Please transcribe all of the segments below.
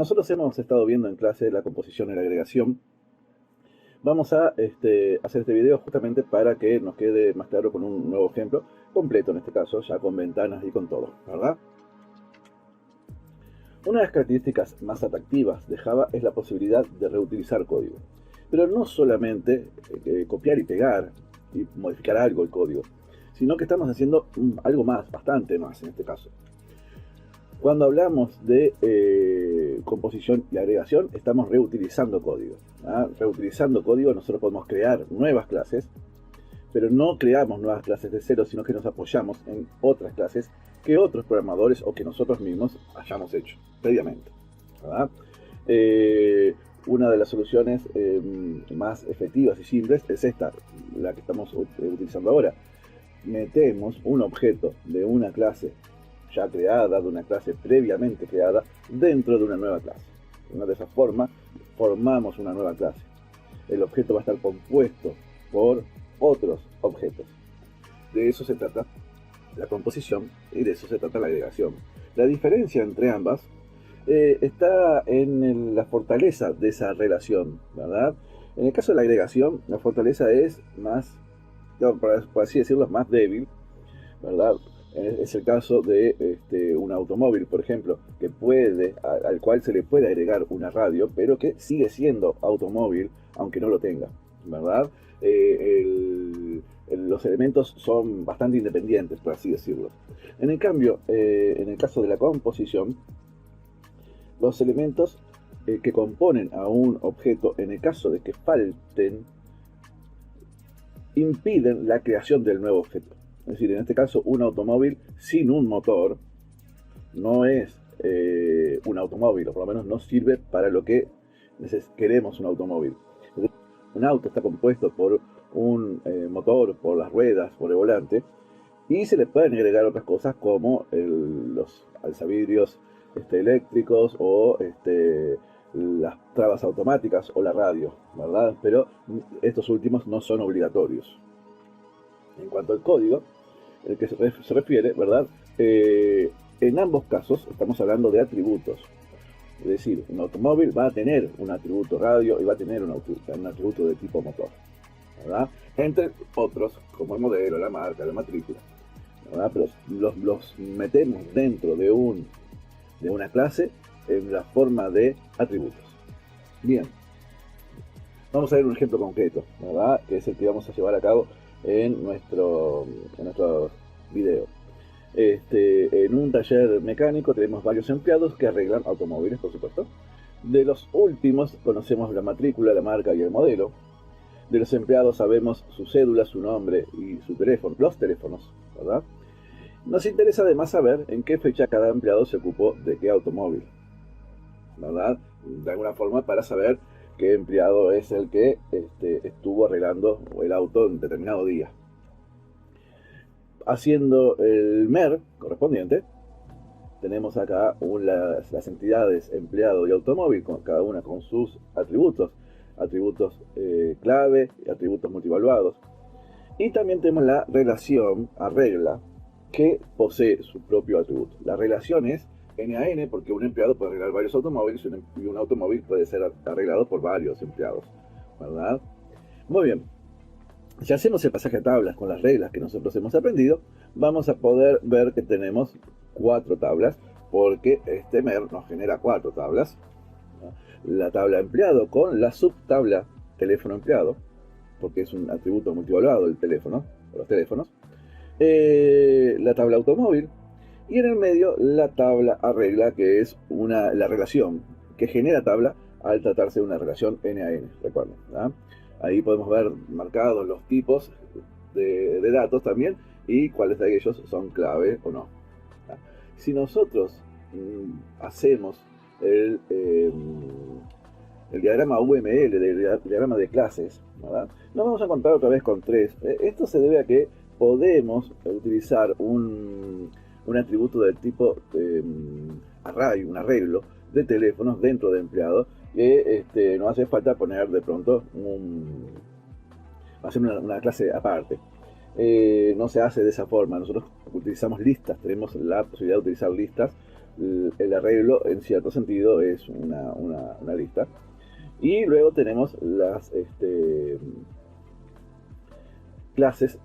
nosotros hemos estado viendo en clase la composición y la agregación. Vamos a hacer este video justamente para que nos quede más claro con un nuevo ejemplo, completo en este caso, ya con ventanas y con todo, ¿verdad? Una de las características más atractivas de Java es la posibilidad de reutilizar código. Pero no solamente copiar y pegar y modificar algo el código, sino que estamos haciendo algo más, bastante más en este caso. Cuando hablamos de composición y agregación, estamos reutilizando código. Reutilizando código, nosotros podemos crear nuevas clases, pero no creamos nuevas clases de cero, sino que nos apoyamos en otras clases que otros programadores o que nosotros mismos hayamos hecho previamente, ¿verdad? Una de las soluciones más efectivas y simples es esta, la que estamos utilizando ahora. Metemos un objeto de una clase ya creada, de una clase previamente creada, dentro de una nueva clase. De esa forma, formamos una nueva clase. El objeto va a estar compuesto por otros objetos. De eso se trata la composición y de eso se trata la agregación. La diferencia entre ambas está en la fortaleza de esa relación, ¿verdad? En el caso de la agregación, la fortaleza es más, por así decirlo, más débil, ¿verdad? Es el caso de un automóvil, por ejemplo, que al cual se le puede agregar una radio, pero que sigue siendo automóvil, aunque no lo tenga, ¿verdad? Los elementos son bastante independientes, por así decirlo. En el cambio, en el caso de la composición, los elementos que componen a un objeto, en el caso de que falten, impiden la creación del nuevo objeto. Es decir, en este caso, un automóvil sin un motor no es un automóvil, o por lo menos no sirve para lo que queremos un automóvil. Un auto está compuesto por un motor, por las ruedas, por el volante, y se le pueden agregar otras cosas como los alzavidrios eléctricos o las trabas automáticas o la radio, ¿verdad? Pero estos últimos no son obligatorios. En cuanto al código, el que se refiere, ¿verdad? En ambos casos estamos hablando de atributos. Es decir, un automóvil va a tener un atributo radio y va a tener un atributo de tipo motor, ¿verdad? Entre otros, como el modelo, la marca, la matrícula, ¿verdad? Pero los metemos dentro de una clase en la forma de atributos. Bien, vamos a ver un ejemplo concreto, ¿verdad? Que es el que vamos a llevar a cabo en nuestro video. En un taller mecánico tenemos varios empleados que arreglan automóviles, por supuesto. De los últimos conocemos la matrícula, la marca y el modelo. De los empleados sabemos su cédula, su nombre y su teléfono, los teléfonos, ¿verdad? Nos interesa además saber en qué fecha cada empleado se ocupó de qué automóvil, ¿verdad? De alguna forma para saber qué empleado es el que estuvo arreglando el auto en determinado día. Haciendo el MER correspondiente, tenemos acá las entidades empleado y automóvil, cada una con sus atributos clave y atributos multivaluados. Y también tenemos la relación arregla, que posee su propio atributo. La relación es N a N, porque un empleado puede arreglar varios automóviles y un automóvil puede ser arreglado por varios empleados, ¿verdad? Muy bien. Si hacemos el pasaje a tablas con las reglas que nosotros hemos aprendido, vamos a poder ver que tenemos 4 tablas, porque este MER nos genera 4 tablas. La tabla empleado con la subtabla teléfono empleado, porque es un atributo multivaluado el teléfono, los teléfonos. La tabla automóvil, y en el medio la tabla arregla, que es la relación que genera tabla al tratarse de una relación N a N, recuerden, ¿verdad? Ahí podemos ver marcados los tipos de datos también y cuáles de ellos son clave o no. Si nosotros hacemos el diagrama UML, el diagrama de clases, ¿verdad? Nos vamos a encontrar otra vez con 3. Esto se debe a que podemos utilizar un atributo del tipo array, un arreglo de teléfonos dentro de empleado, que no hace falta poner de pronto hacer una clase aparte. No se hace de esa forma. Nosotros utilizamos listas, tenemos la posibilidad de utilizar listas el arreglo en cierto sentido es una lista. Y luego tenemos las clases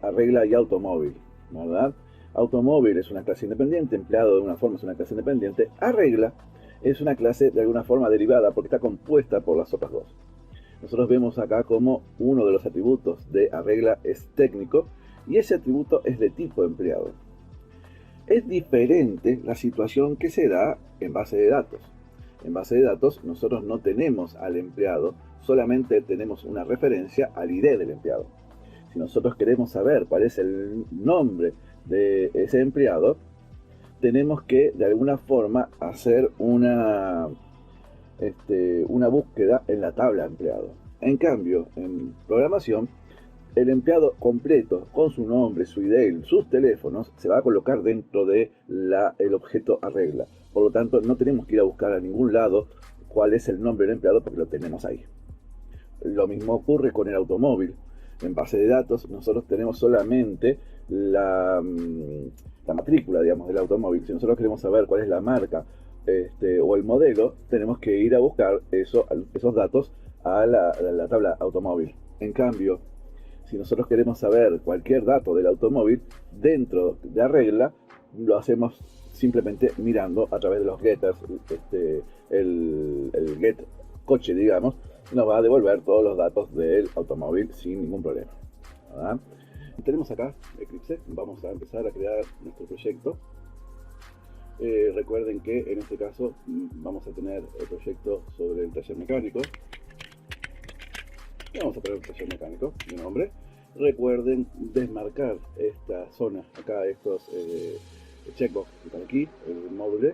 arregla y automóvil, ¿verdad? Automóvil es una clase independiente, empleado de una forma es una clase independiente. Arregla es una clase de alguna forma derivada porque está compuesta por las otras dos. Nosotros vemos acá como uno de los atributos de arregla es técnico y ese atributo es de tipo empleado. Es diferente la situación que se da en base de datos. En base de datos nosotros no tenemos al empleado, solamente tenemos una referencia al ID del empleado. Si nosotros queremos saber cuál es el nombre de ese empleado, tenemos que de alguna forma hacer una búsqueda en la tabla empleado. En cambio, en programación, el empleado completo con su nombre, su ID, sus teléfonos, se va a colocar dentro de el objeto arregla. Por lo tanto, no tenemos que ir a buscar a ningún lado cuál es el nombre del empleado porque lo tenemos ahí. Lo mismo ocurre con el automóvil. En base de datos, nosotros tenemos solamente la matrícula, digamos, del automóvil. Si nosotros queremos saber cuál es la marca o el modelo, tenemos que ir a buscar esos datos a la tabla automóvil. En cambio, si nosotros queremos saber cualquier dato del automóvil, dentro de arregla, lo hacemos simplemente mirando a través de los getters, el get coche, digamos, nos va a devolver todos los datos del automóvil sin ningún problema, ¿verdad? Tenemos acá Eclipse, vamos a empezar a crear nuestro proyecto. Recuerden que en este caso vamos a tener el proyecto sobre el taller mecánico. Y vamos a poner un taller mecánico, mi nombre. Recuerden desmarcar esta zona, acá estos checkbox que están aquí, el módulo,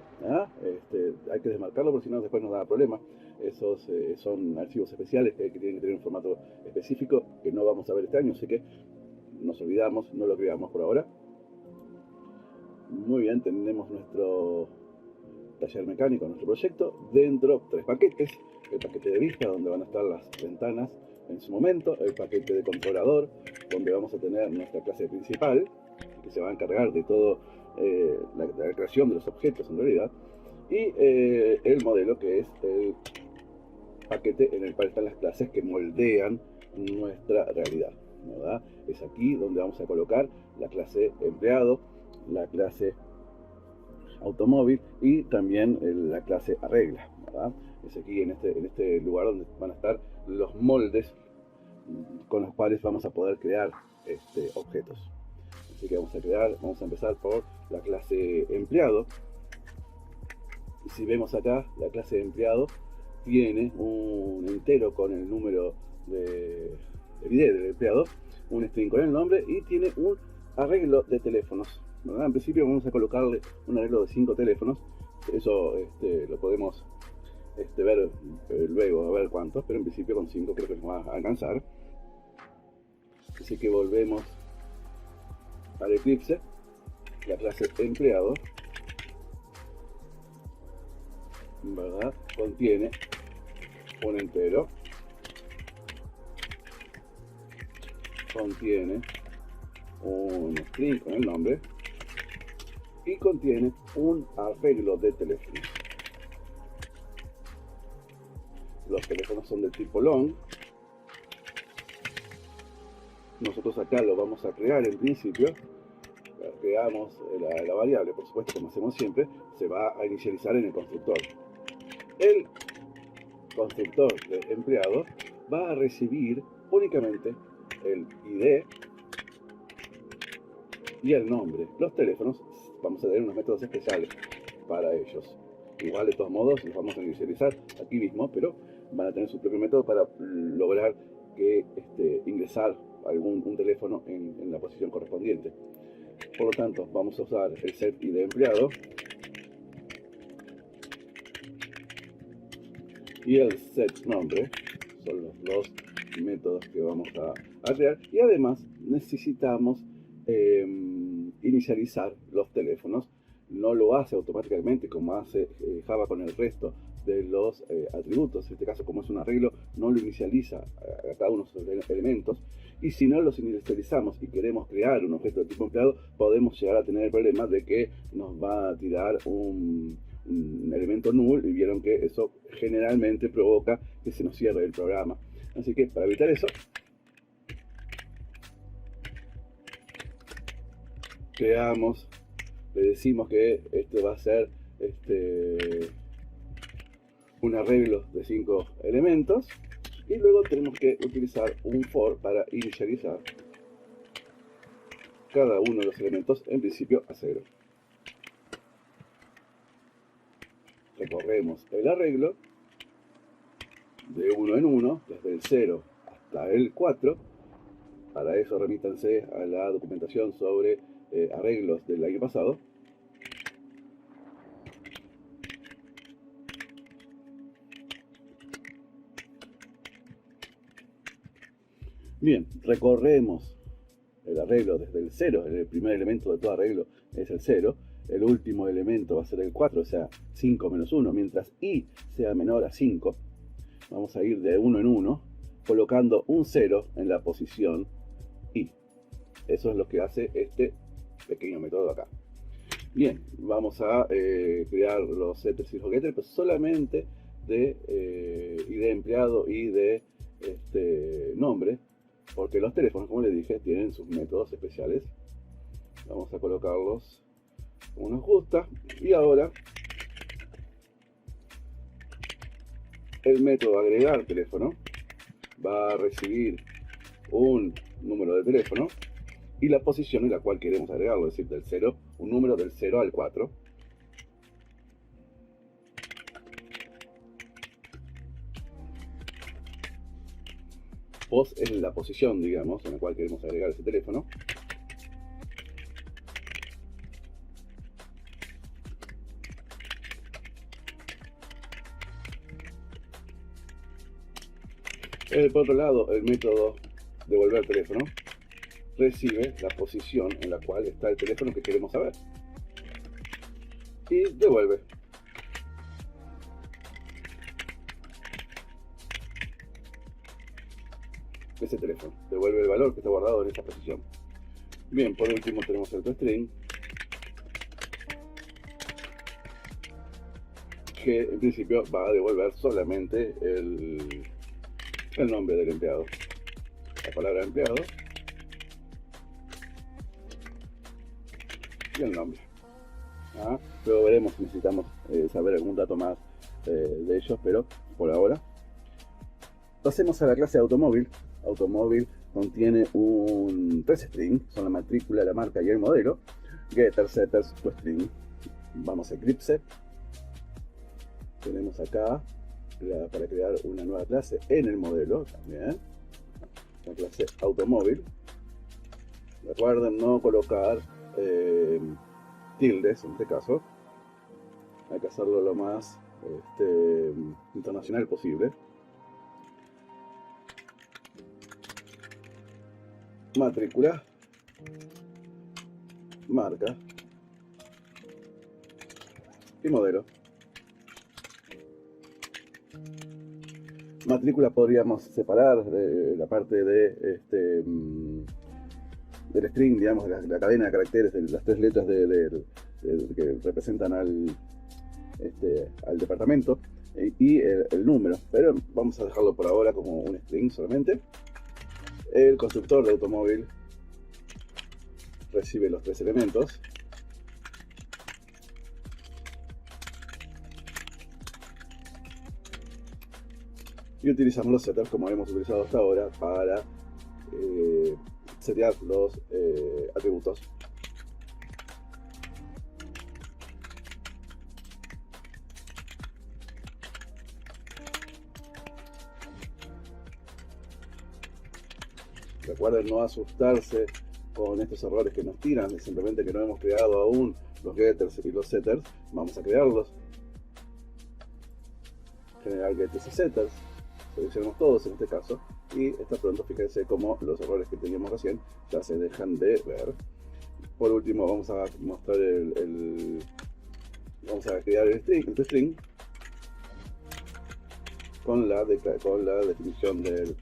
hay que desmarcarlo porque si no después nos da problema. Esos son archivos especiales que tienen que tener un formato específico que no vamos a ver este año, así que nos olvidamos, no lo creamos por ahora. Muy bien, tenemos nuestro taller mecánico, nuestro proyecto, dentro 3 paquetes: el paquete de vista donde van a estar las ventanas en su momento, el paquete de controlador donde vamos a tener nuestra clase principal que se va a encargar de todo la creación de los objetos en realidad, y el modelo, que es el paquete en el cual están las clases que moldean nuestra realidad, ¿verdad? Es aquí donde vamos a colocar la clase empleado, la clase automóvil y también la clase arregla, ¿verdad? Es aquí en este lugar donde van a estar los moldes con los cuales vamos a poder crear objetos. Así que vamos a empezar por la clase empleado. Si vemos acá, la clase de empleado tiene un entero con el número de ID del empleado, un string con el nombre y tiene un arreglo de teléfonos, ¿verdad? En principio vamos a colocarle un arreglo de 5 teléfonos. Eso lo podemos ver luego, a ver cuántos, pero en principio con 5 creo que nos va a alcanzar. Así que volvemos al Eclipse, la clase empleado, ¿verdad? Contiene un entero, contiene un string con el nombre y contiene un arreglo de teléfonos. Los teléfonos son de tipo long. Nosotros acá lo vamos a crear en principio. Creamos la variable, por supuesto, como hacemos siempre, se va a inicializar en el constructor. El constructor de empleado va a recibir únicamente el ID y el nombre. Los teléfonos vamos a tener unos métodos especiales para ellos. Igual, de todos modos, los vamos a inicializar aquí mismo, pero van a tener su propio método para lograr que ingresar un teléfono en la posición correspondiente. Por lo tanto, vamos a usar el set ID empleado y el set nombre. Son los dos métodos que vamos a crear. Y además necesitamos inicializar los teléfonos. No lo hace automáticamente como hace Java con el resto de los atributos. En este caso, como es un arreglo, no lo inicializa a cada uno de los elementos. Y si no los inicializamos y queremos crear un objeto de tipo empleado, podemos llegar a tener el problema de que nos va a tirar un elemento null, y vieron que eso generalmente provoca que se nos cierre el programa. Así que para evitar eso, creamos, le decimos que esto va a ser un arreglo de 5 elementos, y luego tenemos que utilizar un for para inicializar cada uno de los elementos, en principio a 0. Recorremos el arreglo de uno en uno, desde el 0 hasta el 4. Para eso remítanse a la documentación sobre arreglos del año pasado. Bien, recorremos el arreglo desde el 0, el primer elemento de todo arreglo es el 0, el último elemento va a ser el 4, o sea, 5 menos 1, mientras i sea menor a 5, vamos a ir de uno en uno, colocando un 0 en la posición i. Eso es lo que hace este pequeño método acá. Bien, vamos a crear los setters y los getters, pero solamente de ID empleado y de nombre, porque los teléfonos, como les dije, tienen sus métodos especiales. Vamos a colocarlos como nos gusta. Y ahora el método agregar teléfono va a recibir un número de teléfono y la posición en la cual queremos agregarlo, es decir, del 0, un número del 0 al 4. Pos es la posición, digamos, en la cual queremos agregar ese teléfono. Por otro lado, el método devolver teléfono recibe la posición en la cual está el teléfono que queremos saber y devuelve. Ese teléfono devuelve el valor que está guardado en esa posición. Bien, por último tenemos el toString, que en principio va a devolver solamente el nombre del empleado, la palabra empleado y el nombre. Luego veremos si necesitamos saber algún dato más de ellos, pero por ahora pasemos a la clase de automóvil. Automóvil contiene un 3 string, son la matrícula, la marca y el modelo. Getter, setters, toString. Vamos a Eclipse. Tenemos acá para crear una nueva clase en el modelo también, la clase automóvil. Recuerden no colocar tildes en este caso, hay que hacerlo lo más internacional posible. Matrícula, marca y modelo. Matrícula podríamos separar la parte de del string, digamos, la cadena de caracteres, de las 3 letras que representan al departamento, y el número, pero vamos a dejarlo por ahora como un string solamente. El constructor de automóvil recibe los 3 elementos. Y utilizamos los setters como hemos utilizado hasta ahora para setear los atributos. Recuerden no asustarse con estos errores que nos tiran, es simplemente que no hemos creado aún los getters y los setters. Vamos a crearlos. Generar getters y setters. Seleccionamos todos en este caso y está pronto. Fíjense cómo los errores que teníamos recién ya se dejan de ver. Por último vamos a mostrar vamos a crear el string con la definición del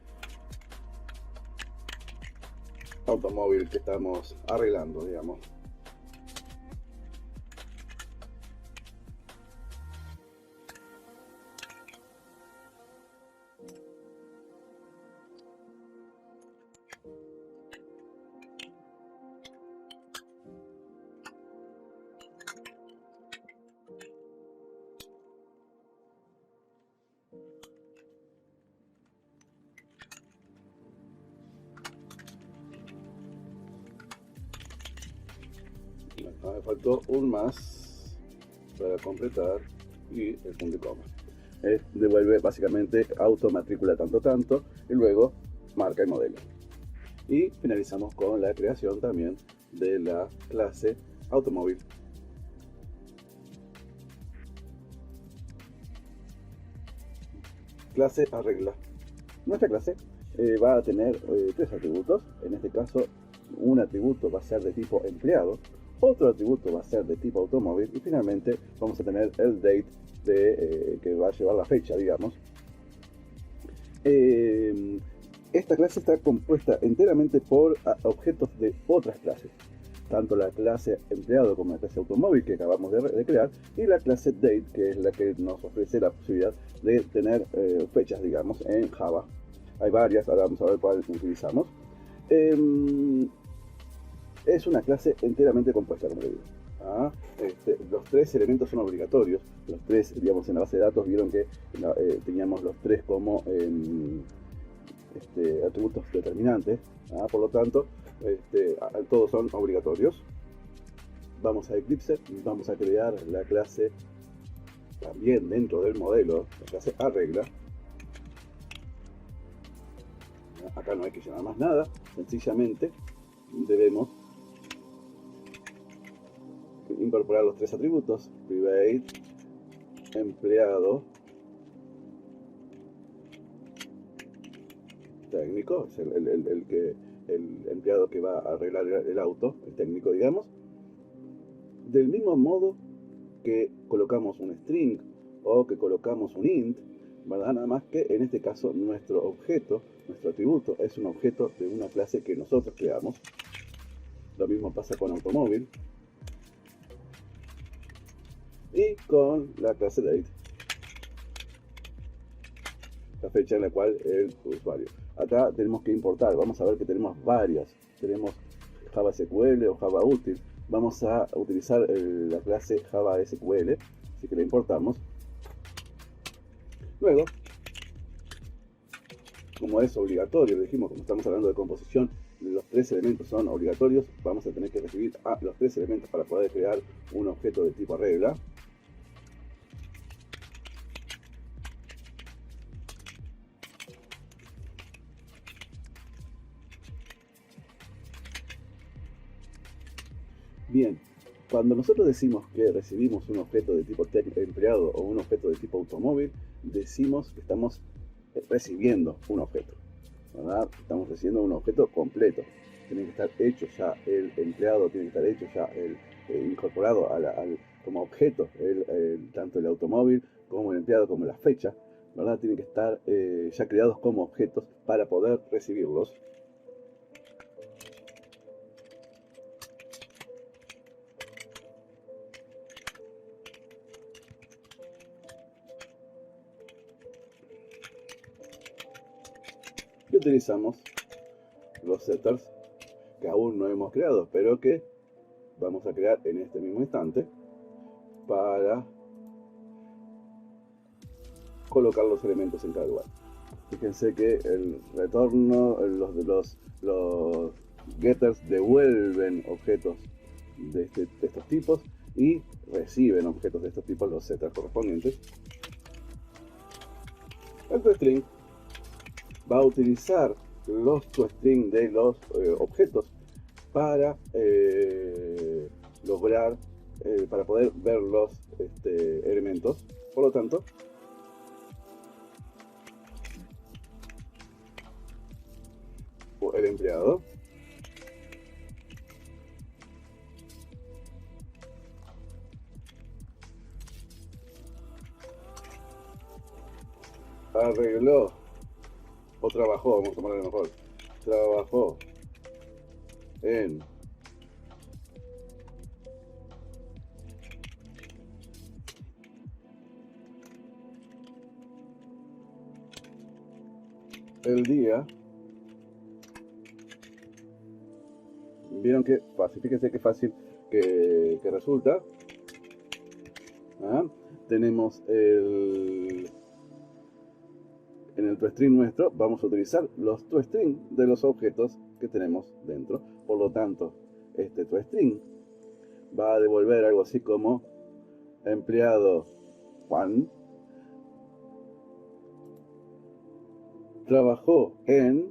automóvil que estamos arreglando, digamos. Me faltó un más para completar y el punto y coma. Devuelve básicamente auto, matrícula, tanto, tanto, y luego marca y modelo. Y finalizamos con la creación también de la clase automóvil. Clase arregla. Nuestra clase va a tener tres atributos. En este caso, un atributo va a ser de tipo empleado, otro atributo va a ser de tipo automóvil y finalmente vamos a tener el date que va a llevar la fecha, digamos. Esta clase está compuesta enteramente por objetos de otras clases, tanto la clase empleado como la clase automóvil que acabamos de crear, y la clase date, que es la que nos ofrece la posibilidad de tener fechas, digamos, en Java. Hay varias, ahora vamos a ver cuál utilizamos. Es una clase enteramente compuesta, como le digo. Los tres elementos son obligatorios. Los tres, digamos, en la base de datos vieron que teníamos los tres como atributos determinantes. Por lo tanto, todos son obligatorios. Vamos a Eclipse, vamos a crear la clase también dentro del modelo, la clase arregla. Acá no hay que llamar más nada, sencillamente debemos incorporar los tres atributos: private, empleado, técnico, es el empleado que va a arreglar el auto, el técnico, digamos. Del mismo modo que colocamos un string o que colocamos un int, ¿verdad? Nada más que en este caso nuestro objeto, nuestro atributo, es un objeto de una clase que nosotros creamos. Lo mismo pasa con automóvil y con la clase date, la fecha en la cual el usuario. Acá tenemos que importar, vamos a ver que tenemos varias. Tenemos Java SQL o Java Util. Vamos a utilizar la clase Java SQL, así que la importamos. Luego, como es obligatorio, dijimos, como estamos hablando de composición, los tres elementos son obligatorios, vamos a tener que recibir los tres elementos para poder crear un objeto de tipo regla. Bien, cuando nosotros decimos que recibimos un objeto de tipo empleado o un objeto de tipo automóvil, decimos que estamos recibiendo un objeto, ¿verdad? Estamos recibiendo un objeto completo. Tiene que estar hecho ya el empleado, tiene que estar hecho ya incorporado como objeto, tanto el automóvil como el empleado como la fecha, ¿verdad? Tienen que estar ya creados como objetos para poder recibirlos. Y utilizamos los setters que aún no hemos creado, pero que vamos a crear en este mismo instante para colocar los elementos en cada lugar. Fíjense que el retorno, los getters devuelven objetos de estos tipos y reciben objetos de estos tipos, los setters correspondientes. El toString va a utilizar los toString de los objetos para lograr, para poder ver los elementos. Por lo tanto, el empleado arregló o trabajó, vamos a tomarlo mejor, trabajó en el día, vieron que fácil, fíjense qué fácil que resulta. ¿Ah? Tenemos en el toString nuestro, vamos a utilizar los toString de los objetos que tenemos dentro. Por lo tanto, este toString va a devolver algo así como empleado Juan trabajó en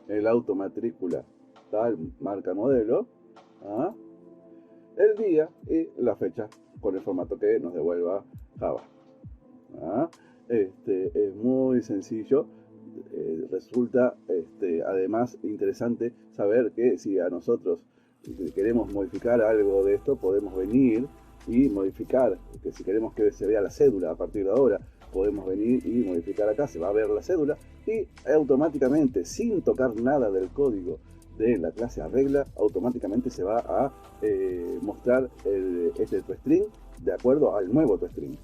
el auto matrícula tal marca modelo, ¿ah? El día y la fecha con el formato que nos devuelva Java. ¿Ah? Es muy sencillo. Resulta además interesante saber que si a nosotros queremos modificar algo de esto, podemos venir y modificar, que si queremos que se vea la cédula a partir de ahora, podemos venir y modificar acá, se va a ver la cédula y automáticamente, sin tocar nada del código de la clase arregla, automáticamente se va a mostrar este toString de acuerdo al nuevo toString.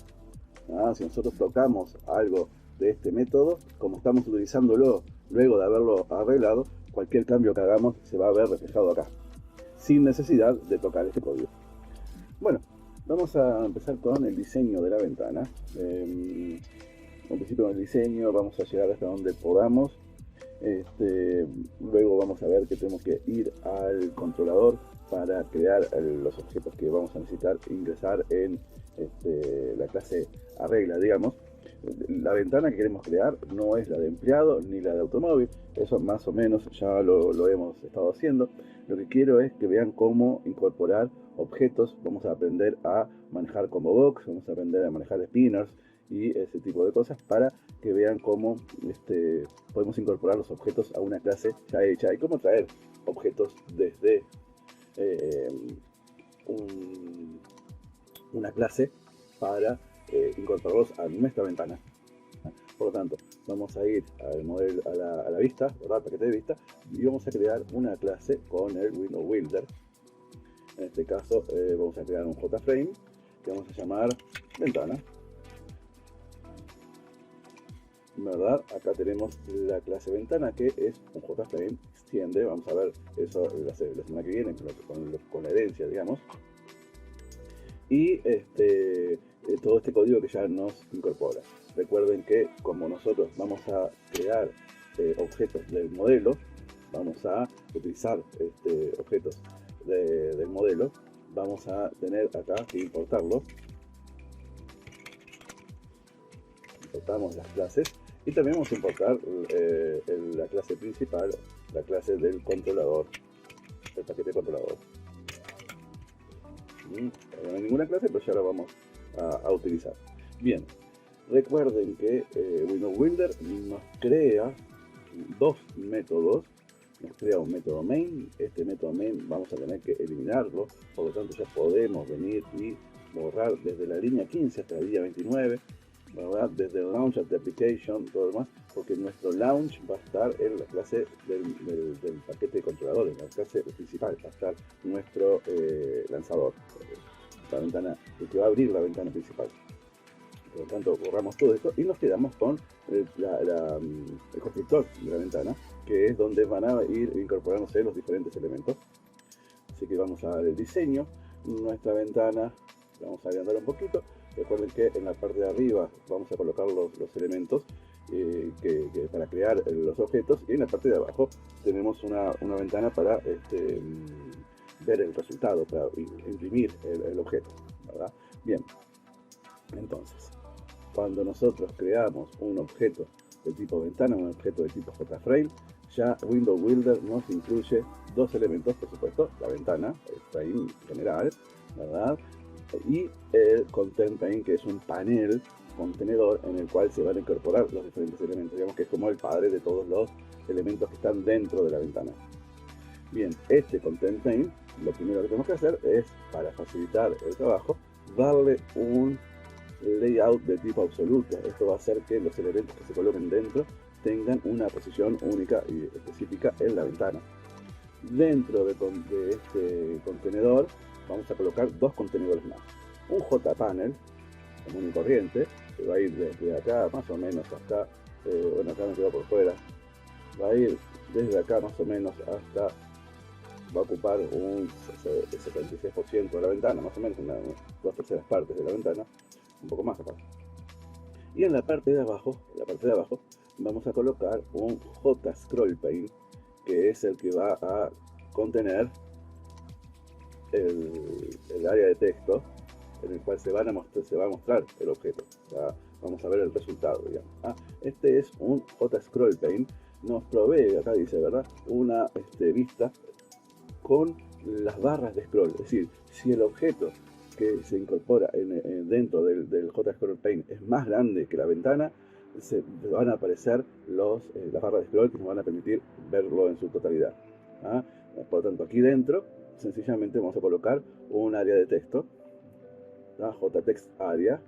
Si nosotros tocamos algo de este método, como estamos utilizándolo luego de haberlo arreglado, cualquier cambio que hagamos se va a ver reflejado acá, sin necesidad de tocar este código. Bueno, vamos a empezar con el diseño de la ventana. En principio con el diseño vamos a llegar hasta donde podamos. Luego vamos a ver que tenemos que ir al controlador para crear los objetos que vamos a necesitar ingresar en la clase arregla, digamos. La ventana que queremos crear no es la de empleado ni la de automóvil, eso más o menos ya lo hemos estado haciendo. Lo que quiero es que vean cómo incorporar objetos. Vamos a aprender a manejar combo box, vamos a aprender a manejar spinners y ese tipo de cosas para que vean cómo podemos incorporar los objetos a una clase ya hecha y cómo traer objetos desde una clase para incorporarlos a nuestra ventana. Por lo tanto, vamos a ir al modelo, a la vista, ¿verdad? Paquete de vista, y vamos a crear una clase con el Window Builder. En este caso vamos a crear un JFrame que vamos a llamar ventana. ¿Verdad? Acá tenemos la clase ventana que es un JFrame, extiende, vamos a ver eso la semana que viene con la herencia, digamos. Y todo este código que ya nos incorpora. Recuerden que como nosotros vamos a crear objetos del modelo, vamos a utilizar objetos del modelo, vamos a tener acá que importarlos. Importamos las clases y también vamos a importar la clase principal, la clase del controlador, el paquete controlador. No hay ninguna clase, pero ya la vamos a utilizar. Bien, recuerden que Window Builder nos crea dos métodos. Nos crea un método main. Este método main vamos a tener que eliminarlo, por lo tanto ya podemos venir y borrar desde la línea 15 hasta la línea 29, ¿verdad? Desde el launch of the application, todo lo demás, porque nuestro launch va a estar en la clase del paquete de controladores, la clase principal, va a estar nuestro lanzador, la ventana, el que va a abrir la ventana principal. Por lo tanto, borramos todo esto y nos quedamos con el constructor de la ventana, que es donde van a ir incorporándose los diferentes elementos. Así que vamos a dar el diseño, nuestra ventana, vamos a agrandar un poquito. Recuerden que en la parte de arriba vamos a colocar los elementos para crear los objetos, y en la parte de abajo tenemos una ventana para ver el resultado, para imprimir el objeto, ¿verdad? Bien, entonces, cuando nosotros creamos un objeto de tipo ventana, un objeto de tipo JFrame, ya Window Builder nos incluye dos elementos, por supuesto, la ventana, el frame general, ¿verdad? Y el Content Pane, que es un panel contenedor en el cual se van a incorporar los diferentes elementos, digamos que es como el padre de todos los elementos que están dentro de la ventana. Bien, este Content Pane, lo primero que tenemos que hacer es, para facilitar el trabajo, darle un layout de tipo absoluto. Esto va a hacer que los elementos que se coloquen dentro tengan una posición única y específica en la ventana. Dentro de este contenedor vamos a colocar dos contenedores más. Un JPanel común y corriente, que va a ir desde acá más o menos hasta, bueno, acá me quedo por fuera, va a ir desde acá más o menos hasta, va a ocupar un 76% de la ventana, más o menos, dos terceras partes de la ventana, un poco más capaz. Y en la parte de abajo, vamos a colocar un JScrollPaint, que es el que va a contener el área de texto en el cual se va a mostrar el objeto. Vamos a ver el resultado, digamos. Este es un JScrollPaint, nos provee, acá dice, ¿verdad?, una vista con las barras de scroll. Es decir, si el objeto que se incorpora dentro del JScrollPaint es más grande que la ventana, se van a aparecer las barras de scroll que nos van a permitir verlo en su totalidad. Por lo tanto, aquí dentro sencillamente vamos a colocar un área de texto, JText Area,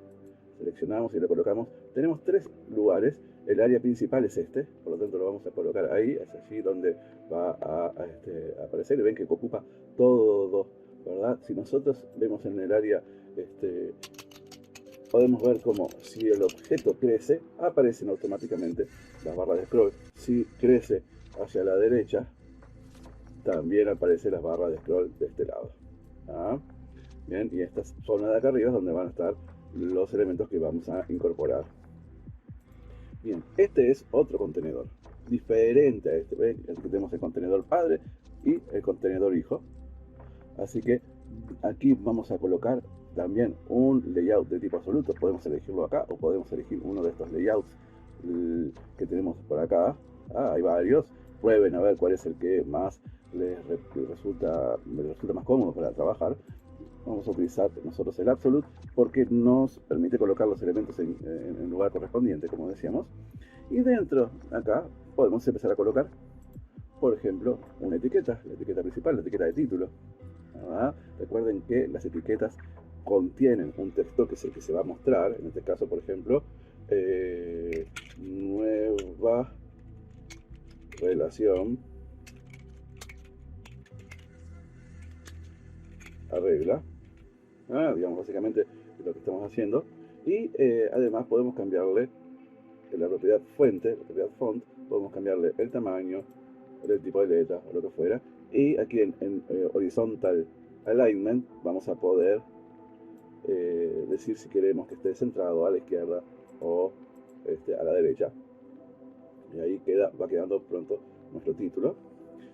seleccionamos y lo colocamos. Tenemos tres lugares. El área principal es este, por lo tanto lo vamos a colocar ahí, es allí donde va a aparecer, y ven que ocupa todo, ¿verdad? Si nosotros vemos en el área, podemos ver como si el objeto crece, aparecen automáticamente las barras de scroll. Si crece hacia la derecha, también aparecen las barras de scroll de este lado. Bien, y esta zona de acá arriba es donde van a estar los elementos que vamos a incorporar. Bien, este es otro contenedor, diferente a este. ¿Ven? Aquí tenemos el contenedor padre y el contenedor hijo. Así que aquí vamos a colocar también un layout de tipo absoluto. Podemos elegirlo acá o podemos elegir uno de estos layouts que tenemos por acá. Hay varios. Prueben a ver cuál es el que más les resulta más cómodo para trabajar. Vamos a utilizar nosotros el Absolute porque nos permite colocar los elementos en el lugar correspondiente, como decíamos. Y dentro, acá, podemos empezar a colocar, por ejemplo, una etiqueta, la etiqueta principal, la etiqueta de título. Recuerden que las etiquetas contienen un texto que es el que se va a mostrar. En este caso, por ejemplo, nueva relación arregla. Digamos, básicamente lo que estamos haciendo. Y además podemos cambiarle la propiedad fuente, la propiedad font, podemos cambiarle el tamaño, el tipo de letra o lo que fuera. Y aquí en horizontal alignment vamos a poder decir si queremos que esté centrado a la izquierda o a la derecha. Y ahí va quedando pronto nuestro título.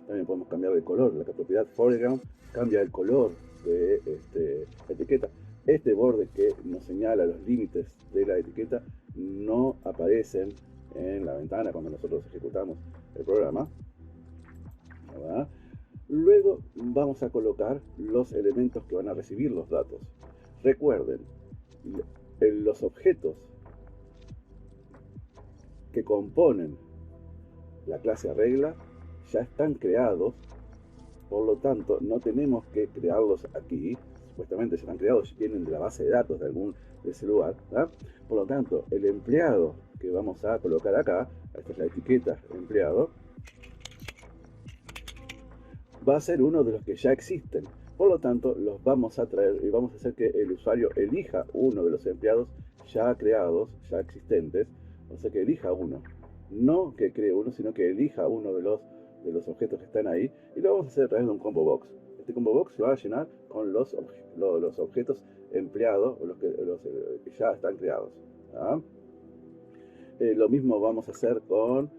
También podemos cambiar el color. La propiedad foreground cambia el color de la etiqueta. Este borde que nos señala los límites de la etiqueta no aparecen en la ventana cuando nosotros ejecutamos el programa, ¿verdad? Luego vamos a colocar los elementos que van a recibir los datos. Recuerden, los objetos que componen la clase arregla ya están creados, por lo tanto no tenemos que crearlos aquí. Supuestamente ya están creados, vienen de la base de datos de ese lugar, ¿verdad? Por lo tanto, el empleado que vamos a colocar acá, esta es la etiqueta empleado, va a ser uno de los que ya existen. Por lo tanto, los vamos a traer y vamos a hacer que el usuario elija uno de los empleados ya creados, ya existentes, o sea que elija uno. No que cree uno, sino que elija uno de los objetos que están ahí, y lo vamos a hacer a través de un combo box. Este combo box se va a llenar con los objetos empleados, o los que ya están creados. Lo mismo vamos a hacer con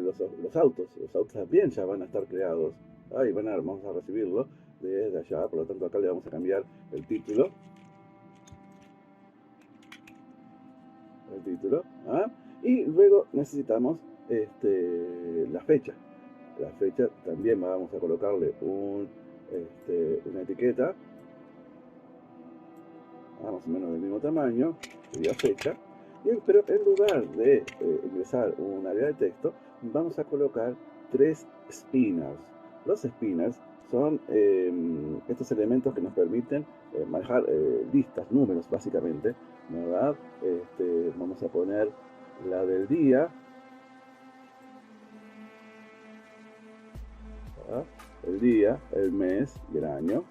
los autos. Los autos también ya van a estar creados. Vamos a recibirlo desde allá. Por lo tanto, acá le vamos a cambiar el título. Y luego necesitamos la fecha. La fecha también vamos a colocarle una etiqueta más o menos del mismo tamaño, sería fecha. Pero en lugar de ingresar un área de texto, vamos a colocar tres spinners. Los spinners son estos elementos que nos permiten manejar listas, números básicamente, ¿verdad? Vamos a poner la del día, ¿verdad? El día, el mes y el año.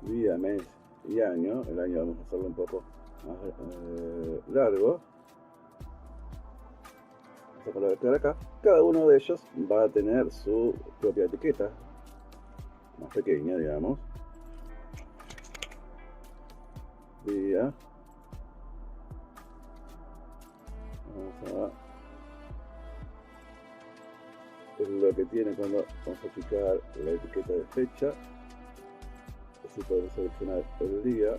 Día, mes y año. El año vamos a hacerlo un poco más largo. Vamos a colocar acá. Cada uno de ellos va a tener su propia etiqueta, más pequeña, digamos. Día. Vamos a es lo que tiene cuando vamos a aplicar la etiqueta de fecha. Así podemos seleccionar el día.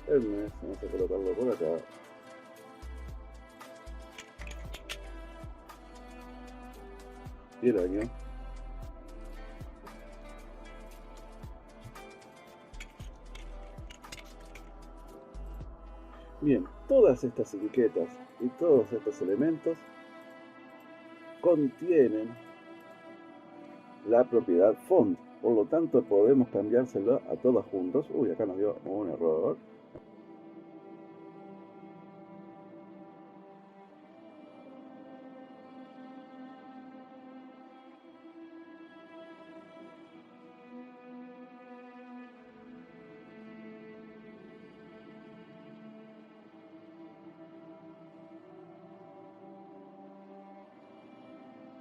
El mes, vamos a colocarlo por acá. Y el año. Bien, todas estas etiquetas y todos estos elementos contienen la propiedad font, por lo tanto podemos cambiárselo a todos juntos. Uy, acá nos dio un error.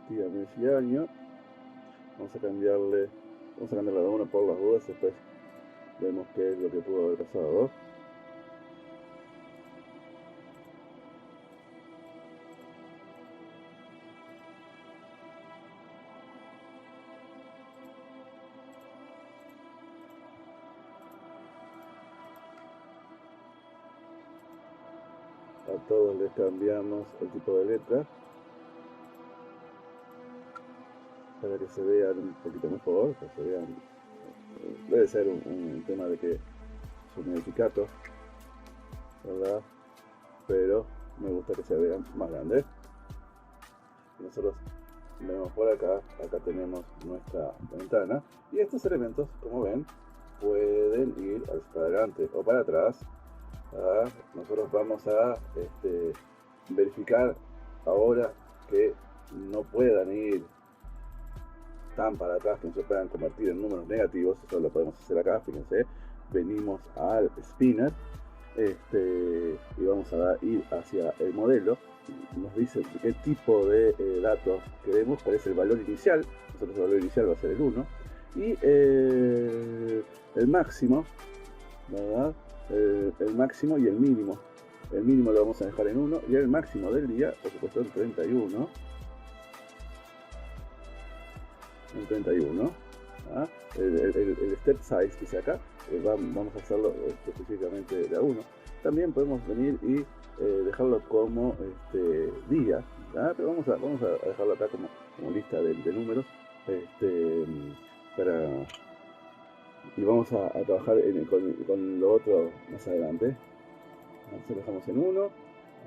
Día, mes y año. Vamos a cambiarle de uno por las dudas, después vemos qué es lo que pudo haber pasado. A todos les cambiamos el tipo de letra para que se vean un poquito mejor, que se vean. Debe ser un tema de que es un edificato, ¿verdad? Pero me gusta que se vean más grandes. Y nosotros vemos por acá tenemos nuestra ventana, y estos elementos, como ven, pueden ir para adelante o para atrás. Nosotros vamos a verificar ahora que no puedan ir tan para atrás, que no se puedan convertir en números negativos. Eso lo podemos hacer acá, fíjense. Venimos al spinner y vamos a ir hacia el modelo. Nos dice qué tipo de datos queremos, cuál es el valor inicial. Nosotros el valor inicial va a ser el 1. Y el máximo, ¿verdad? El máximo y el mínimo. El mínimo lo vamos a dejar en 1 y el máximo del día, por supuesto, en 31. En 31. ¿Ah? El step size que dice acá, vamos a hacerlo específicamente de a 1. También podemos venir y dejarlo como día, ¿ah? Pero vamos a dejarlo acá como lista de números, y vamos a trabajar con lo otro más adelante. Entonces dejamos en 1,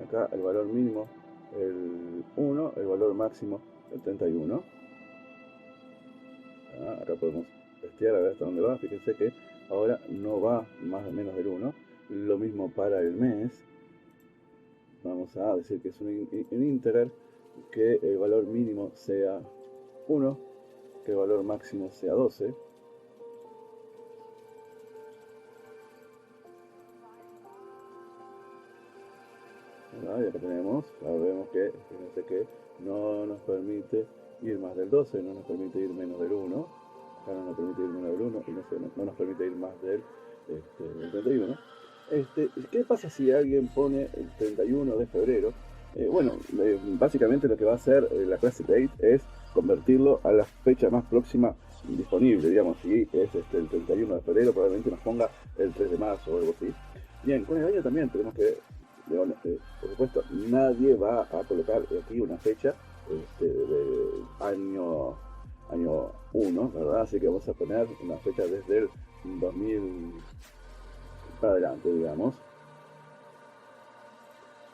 acá el valor mínimo el 1, el valor máximo el 31. Acá podemos testear a ver hasta dónde va. Fíjense que ahora no va más o menos del 1. Lo mismo para el mes. Vamos a decir que es un integer, que el valor mínimo sea 1, que el valor máximo sea 12. Y acá tenemos, ahora vemos que, fíjense que no nos permite ir más del 12, no nos permite ir menos del 1, acá no nos permite ir menos del 1 y no nos permite ir más del 31. ¿Qué pasa si alguien pone el 31 de febrero? Básicamente lo que va a hacer la Classic Date es convertirlo a la fecha más próxima disponible. Digamos, si es el 31 de febrero, probablemente nos ponga el 3 de marzo o algo así. Bien, con el año también tenemos que, por supuesto, nadie va a colocar aquí una fecha de año 1, ¿verdad? Así que vamos a poner una fecha desde el 2000 para adelante, digamos.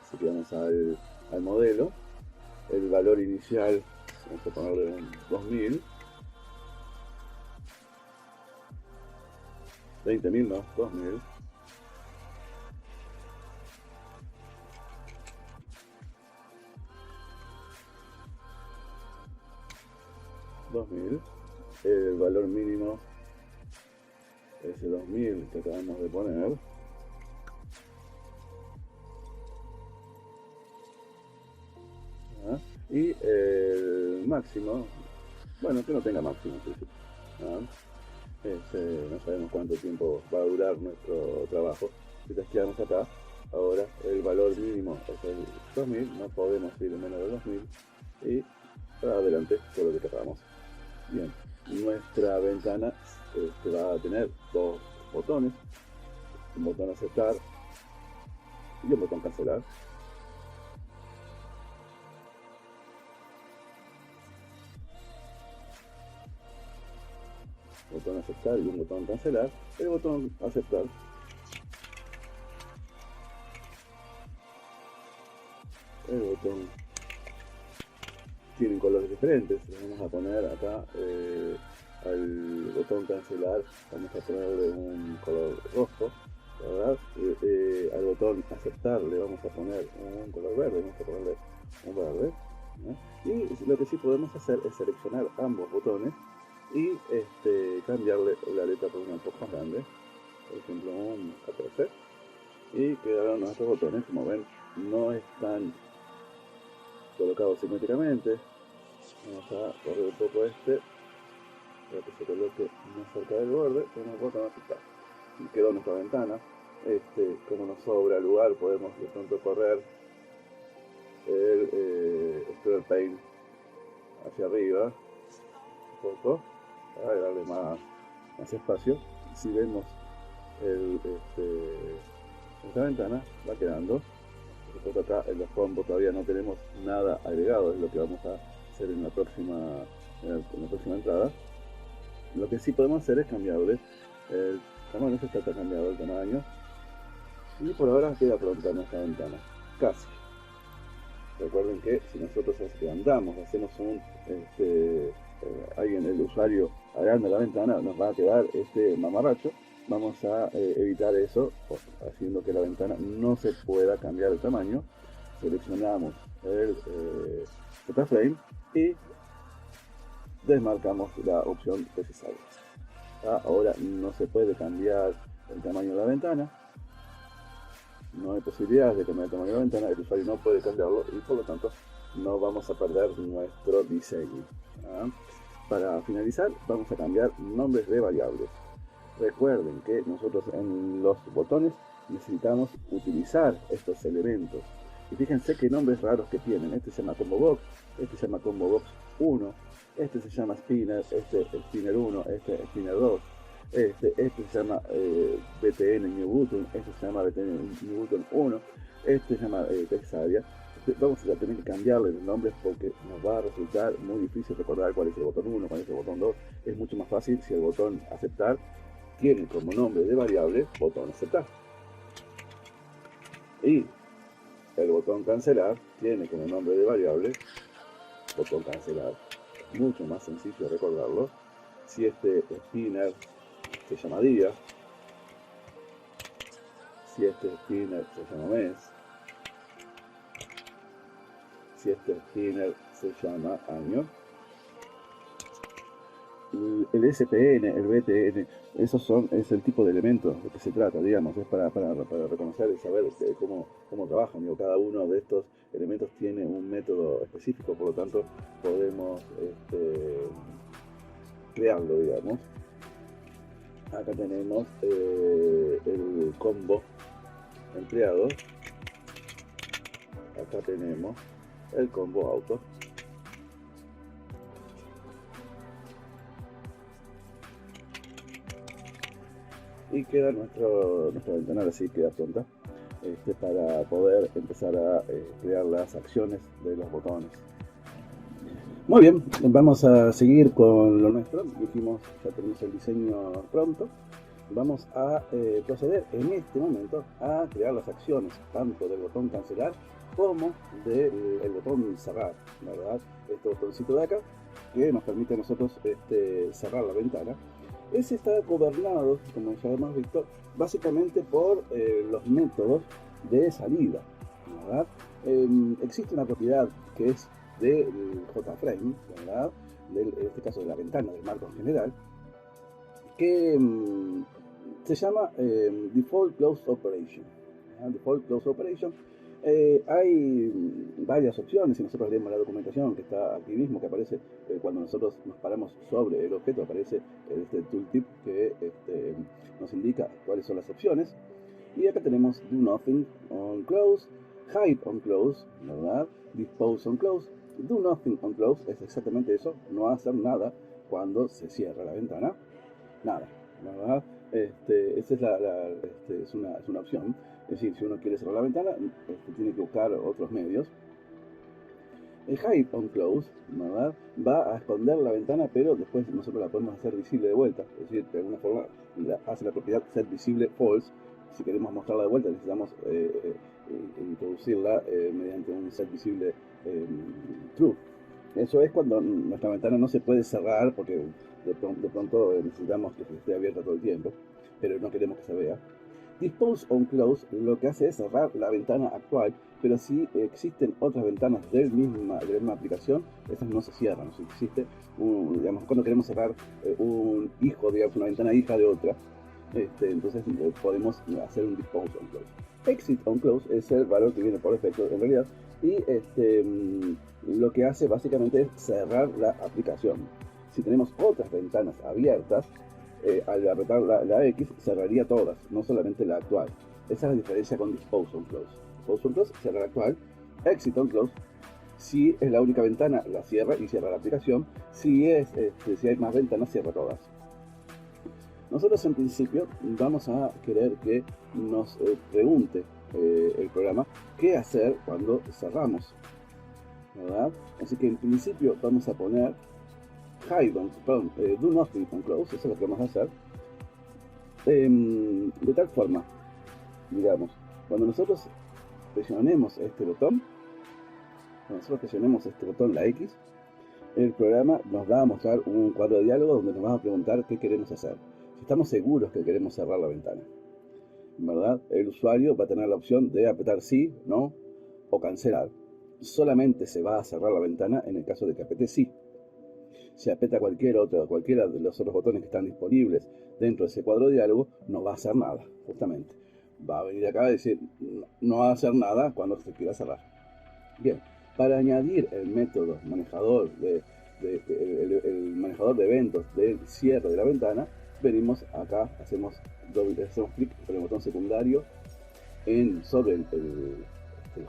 Así que vamos al modelo. El valor inicial, vamos a ponerle un 2000. 20.000 no, 2000. El valor mínimo es el 2000 que acabamos de poner. Y el máximo, bueno, que no tenga máximo, no sabemos cuánto tiempo va a durar nuestro trabajo. Si quedamos acá, ahora el valor mínimo es el 2000, no podemos ir menos de 2000 y para adelante todo lo que queramos. Bien, nuestra ventana va a tener dos botones, un botón aceptar y un botón cancelar. Botón aceptar y un botón cancelar. El botón aceptar el botón tiene colores diferentes. Vamos a poner acá al botón cancelar, vamos a ponerle un color rojo, ¿verdad? Al botón aceptar le vamos a poner un color verde, vamos a ponerle un verde, ¿no? Y lo que sí podemos hacer es seleccionar ambos botones y cambiarle la letra por una un poco más grande, por ejemplo un 14, y quedaron nuestros botones. Como ven, no están colocados simétricamente. Vamos a correr un poco para que se coloque más cerca del borde con el botón aceptar. Y quedó nuestra ventana. Como nos sobra lugar, podemos de pronto correr el Explorer Paint hacia arriba un poco para darle más espacio. Si vemos esta ventana va quedando. Acá en los combos todavía no tenemos nada agregado, es lo que vamos a hacer en la próxima entrada. Lo que sí podemos hacer es cambiarle el tamaño. Se está cambiado el tamaño y por ahora queda pronta nuestra ventana, casi. Recuerden que si nosotros andamos, hacemos el usuario agranda la ventana, nos va a quedar este mamarracho. Vamos a evitar eso haciendo que la ventana no se pueda cambiar el tamaño. Seleccionamos el Z-Frame y desmarcamos la opción necesaria. Ahora no se puede cambiar el tamaño de la ventana, no hay posibilidades de cambiar el tamaño de la ventana, el usuario no puede cambiarlo y por lo tanto no vamos a perder nuestro diseño. Para finalizar, vamos a cambiar nombres de variables. Recuerden que nosotros en los botones necesitamos utilizar estos elementos. Y fíjense qué nombres raros que tienen. Este se llama Combo Box, este se llama Combo Box 1, este se llama Spinner, este es Spinner 1, este es Spinner 2, este se llama BTN New Button, este se llama BTN New Button 1, este se llama Texaria. Vamos a tener que cambiarle los nombres porque nos va a resultar muy difícil recordar cuál es el botón 1, cuál es el botón 2. Es mucho más fácil si el botón aceptar tiene como nombre de variable botón aceptar y el botón cancelar tiene como nombre de variable botón cancelar. Mucho más sencillo recordarlo. Si este spinner se llama día, si este spinner se llama mes, si este spinner se llama año, el SPN, el BTN, es el tipo de elementos de que se trata, digamos, es para reconocer y saber cómo trabajan. Cada uno de estos elementos tiene un método específico, por lo tanto podemos crearlo, digamos. Acá tenemos el combo empleado, acá tenemos el combo auto. Y queda nuestra ventana, así queda pronta para poder empezar a crear las acciones de los botones. Muy bien, vamos a seguir con lo nuestro. Dijimos, ya tenemos el diseño pronto. vamos a proceder en este momento a crear las acciones tanto del botón cancelar como del botón cerrar, ¿verdad? Este botoncito de acá que nos permite a nosotros cerrar la ventana. Ese está gobernado, como ya hemos visto, básicamente por los métodos de salida, ¿verdad? Existe una propiedad que es del JFrame, ¿verdad? En este caso de la ventana, del marco en general, que se llama Default Close Operation. Default Close Operation. Hay varias opciones, si nosotros leemos la documentación que está aquí mismo, que aparece cuando nosotros nos paramos sobre el objeto, aparece este tooltip que nos indica cuáles son las opciones. Y acá tenemos Do Nothing on Close, Hide on Close, ¿verdad? Dispose on Close. Do Nothing on Close es exactamente eso, no hacer nada cuando se cierra la ventana. Nada, ¿verdad? Esa es una opción. Es decir, si uno quiere cerrar la ventana, tiene que buscar otros medios. El Hide on Close, ¿verdad? Va a esconder la ventana, pero después nosotros la podemos hacer visible de vuelta. Es decir, de alguna forma hace la propiedad ser visible false. Si queremos mostrarla de vuelta, necesitamos introducirla mediante un set visible true. Eso es cuando nuestra ventana no se puede cerrar porque de pronto necesitamos que esté abierta todo el tiempo, pero no queremos que se vea. Dispose on Close lo que hace es cerrar la ventana actual, pero si existen otras ventanas de la misma aplicación, esas no se cierran. Si existe, digamos, cuando queremos cerrar un hijo, digamos, una ventana hija de otra, entonces podemos hacer un Dispose on Close. Exit on Close es el valor que viene por defecto en realidad, y lo que hace básicamente es cerrar la aplicación. Si tenemos otras ventanas abiertas, al apretar la X cerraría todas, no solamente la actual. Esa es la diferencia con Dispose on Close. Dispose on Close cierra la actual. Exit on Close, si es la única ventana, la cierra y cierra la aplicación. Si hay más ventanas, cierra todas. Nosotros en principio vamos a querer que nos pregunte el programa qué hacer cuando cerramos, ¿verdad? Así que en principio vamos a poner Do Nothing on Close, eso es lo que vamos a hacer, de tal forma, digamos, cuando nosotros presionemos este botón, la X, el programa nos va a mostrar un cuadro de diálogo donde nos va a preguntar qué queremos hacer. Si estamos seguros que queremos cerrar la ventana, ¿verdad? El usuario va a tener la opción de apretar sí, no o cancelar. Solamente se va a cerrar la ventana en el caso de que apete sí. Si aprieta cualquiera de los otros botones que están disponibles dentro de ese cuadro de diálogo, no va a hacer nada, justamente. Va a venir acá a decir, no va a hacer nada cuando se quiera cerrar. Bien, para añadir el método manejador el manejador de eventos del cierre de la ventana, venimos acá, hacemos clic con el botón secundario sobre el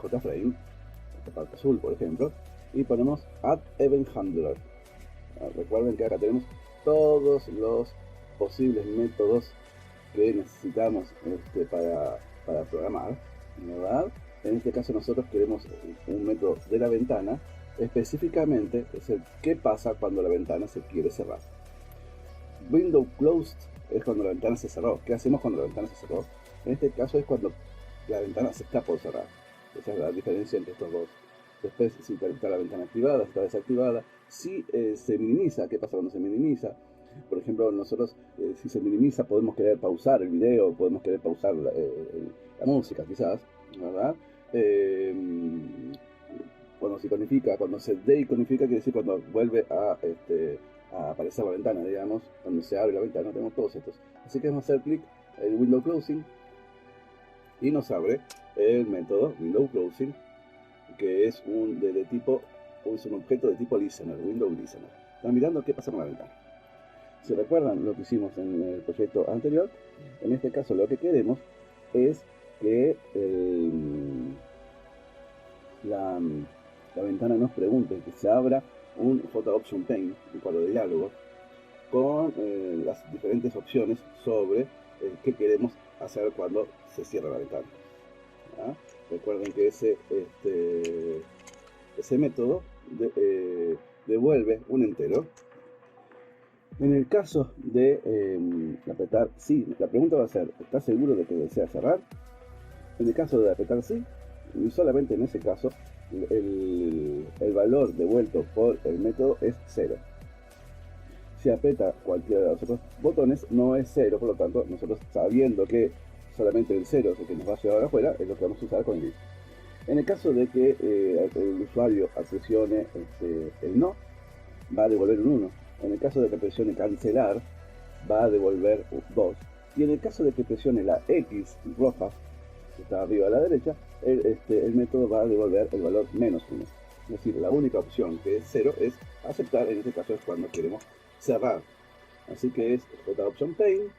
JFrame, esta parte azul por ejemplo, y ponemos Add Event Handler. Recuerden que acá tenemos todos los posibles métodos que necesitamos para programar, ¿verdad? En este caso nosotros queremos un método de la ventana, específicamente es el qué pasa cuando la ventana se quiere cerrar. Window Closed es cuando la ventana se cerró. ¿Qué hacemos cuando la ventana se cerró? En este caso es cuando la ventana se está por cerrar. Esa es la diferencia entre estos dos. Después, si está la ventana activada, está desactivada. Si se minimiza, ¿qué pasa cuando se minimiza? Por ejemplo, nosotros, si se minimiza, podemos querer pausar el video, podemos querer pausar la música, quizás, ¿verdad? Cuando se iconifica, cuando se deiconifica, quiere decir cuando vuelve a aparecer la ventana, digamos, cuando se abre la ventana, tenemos todos estos. Así que vamos a hacer clic en Window Closing y nos abre el método Window Closing, que es un objeto de tipo Listener, Window Listener. Están mirando qué pasa con la ventana. Si recuerdan lo que hicimos en el proyecto anterior, en este caso lo que queremos es que la ventana nos pregunte, que se abra un JOption pane, un cuadro de diálogo, con las diferentes opciones sobre qué queremos hacer cuando se cierra la ventana. ¿Ya? Recuerden que ese método devuelve un entero. En el caso de apretar sí, la pregunta va a ser, ¿estás seguro de que desea cerrar? En el caso de apretar sí, y solamente en ese caso, el valor devuelto por el método es 0. Si aprieta cualquiera de los otros botones, no es 0, por lo tanto, nosotros sabiendo que solamente el 0 es el que nos va a llevar afuera, es lo que vamos a usar con el if. En el caso de que el usuario presione el no, va a devolver un 1. En el caso de que presione cancelar, va a devolver 2. Y en el caso de que presione la X roja, que está arriba a la derecha, el método va a devolver el valor menos 1. Es decir, la única opción que es 0 es aceptar, en este caso es cuando queremos cerrar. Así que es J option pane,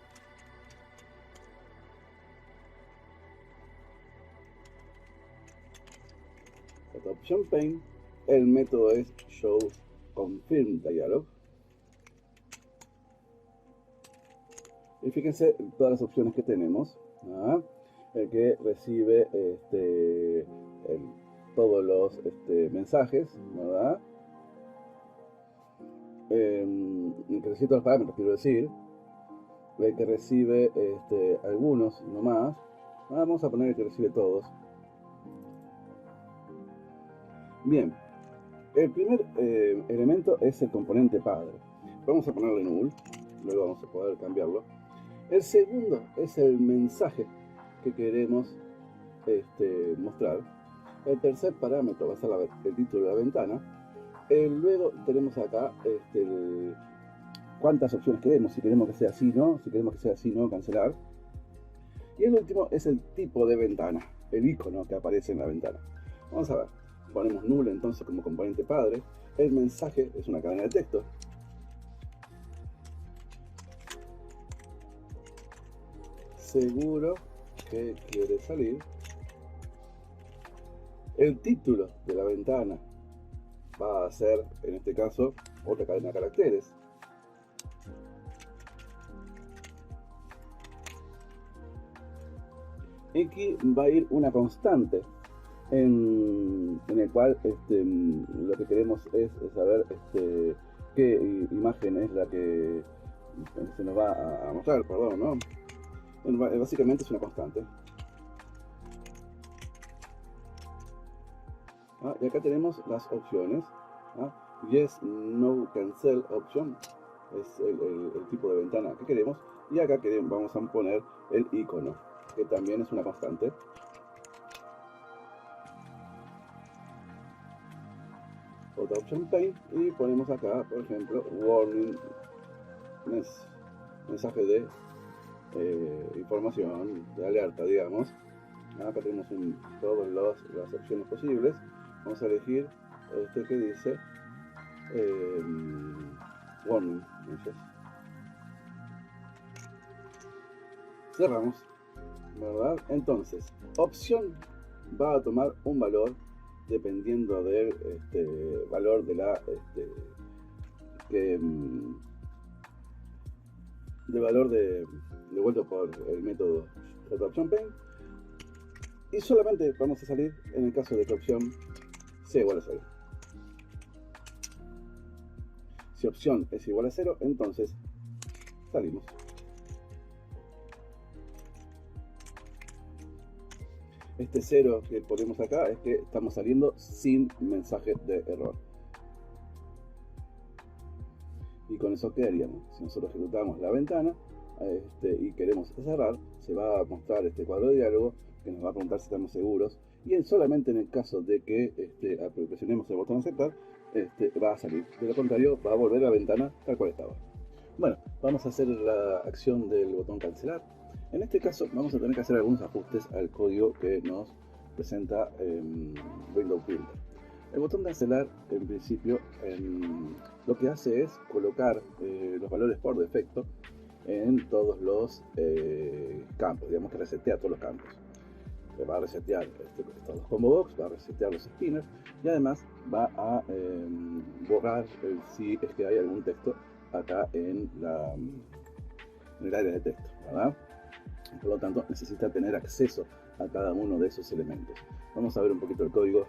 J option pane, el método es show confirm dialog. Y fíjense todas las opciones que tenemos. El que recibe todos los mensajes, ¿verdad? El que recibe todos los parámetros, quiero decir. El que recibe algunos nomás. Vamos a poner el que recibe todos. Bien, el primer elemento es el componente padre. Vamos a ponerle null, luego vamos a poder cambiarlo. El segundo es el mensaje que queremos mostrar. El tercer parámetro va a ser el título de la ventana. Luego tenemos acá cuántas opciones queremos, si queremos que sea sí, no, si queremos que sea sí, no, cancelar. Y el último es el tipo de ventana, el icono que aparece en la ventana. Vamos a ver, ponemos null entonces como componente padre. El mensaje es una cadena de texto. Seguro que quiere salir. El título de la ventana va a ser, en este caso, otra cadena de caracteres. Aquí va a ir una constante en el cual lo que queremos es saber qué imagen es la que se nos va a mostrar, perdón, ¿no? Básicamente es una constante. Y acá tenemos las opciones. Yes, no, cancel option es el tipo de ventana que queremos. Y acá vamos a poner el icono, que también es una constante. Otra opción pane, y ponemos acá, por ejemplo, warning, mensaje de información, de alerta, digamos. Acá tenemos todas las opciones posibles. Vamos a elegir este que dice warning. Entonces, cerramos, ¿verdad? Entonces, opción va a tomar un valor dependiendo del valor de la del valor devuelto por el método option pane, y solamente vamos a salir en el caso de que opción sea igual a 0. Si opción es igual a 0, entonces salimos. Este 0 que ponemos acá es que estamos saliendo sin mensaje de error. Y con eso quedaríamos. Si nosotros ejecutamos la ventana y queremos cerrar, se va a mostrar este cuadro de diálogo que nos va a preguntar si estamos seguros. Y solamente en el caso de que presionemos el botón aceptar, va a salir. De lo contrario, va a volver a la ventana tal cual estaba. Bueno, vamos a hacer la acción del botón cancelar. En este caso vamos a tener que hacer algunos ajustes al código que nos presenta Windows Builder. El botón cancelar, en principio, lo que hace es colocar los valores por defecto en todos los campos, digamos que resetea todos los campos. Va a resetear estos dos combo box, va a resetear los spinners y además va a borrar si es que hay algún texto acá en el área de texto, ¿verdad? Por lo tanto, necesita tener acceso a cada uno de esos elementos. Vamos a ver un poquito el código.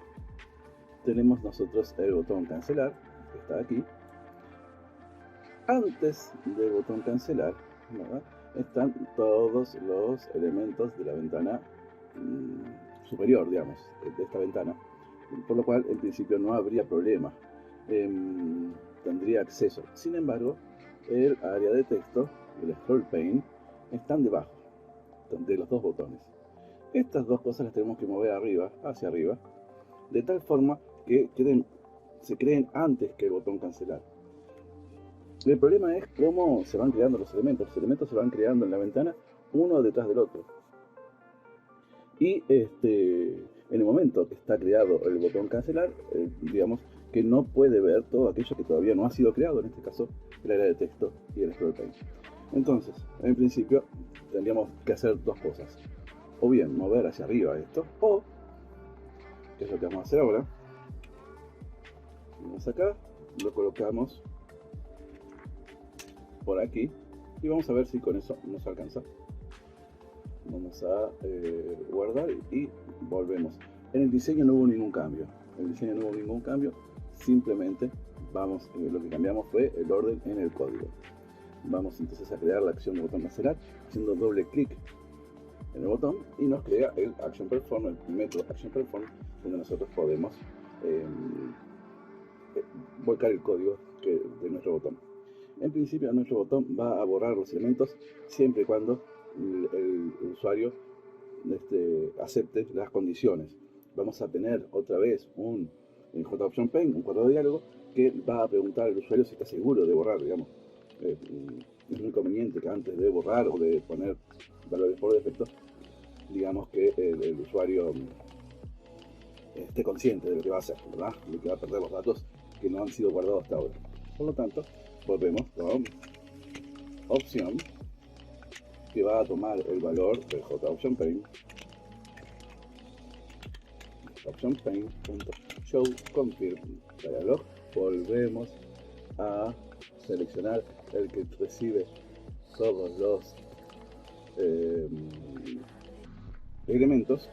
Tenemos nosotros el botón cancelar, que está aquí. Antes del botón cancelar, ¿verdad?, están todos los elementos de la ventana superior, digamos, de esta ventana, por lo cual en principio no habría problema, tendría acceso. Sin embargo, el área de texto y el scroll pane están debajo de los dos botones. Estas dos cosas las tenemos que mover arriba, hacia arriba, de tal forma que se creen antes que el botón cancelar. El problema es cómo se van creando los elementos. Los elementos se van creando en la ventana uno detrás del otro. Y en el momento que está creado el botón cancelar, digamos que no puede ver todo aquello que todavía no ha sido creado, en este caso el área de texto y el scroll pane. Entonces, en principio, tendríamos que hacer dos cosas. O bien mover hacia arriba esto, o, que es lo que vamos a hacer ahora, vamos acá, lo colocamos por aquí y vamos a ver si con eso nos alcanza. Vamos a guardar y volvemos. En el diseño no hubo ningún cambio. En el diseño no hubo ningún cambio. Simplemente vamos, lo que cambiamos fue el orden en el código. Vamos entonces a crear la acción de botón cancelar haciendo doble clic en el botón y nos crea el action perform, el método action perform, donde nosotros podemos volcar el código de nuestro botón. En principio nuestro botón va a borrar los elementos siempre y cuando el usuario acepte las condiciones. Vamos a tener otra vez un JOption Pane, un cuadro de diálogo, que va a preguntar al usuario si está seguro de borrar, digamos. Es muy conveniente que antes de borrar o de poner valores por defecto, digamos que el usuario esté consciente de lo que va a hacer, ¿verdad? De que va a perder los datos que no han sido guardados hasta ahora. Por lo tanto, volvemos con opción, que va a tomar el valor del JOption Pane, option pane.show confirm dialog. Volvemos a seleccionar el que recibe todos los elementos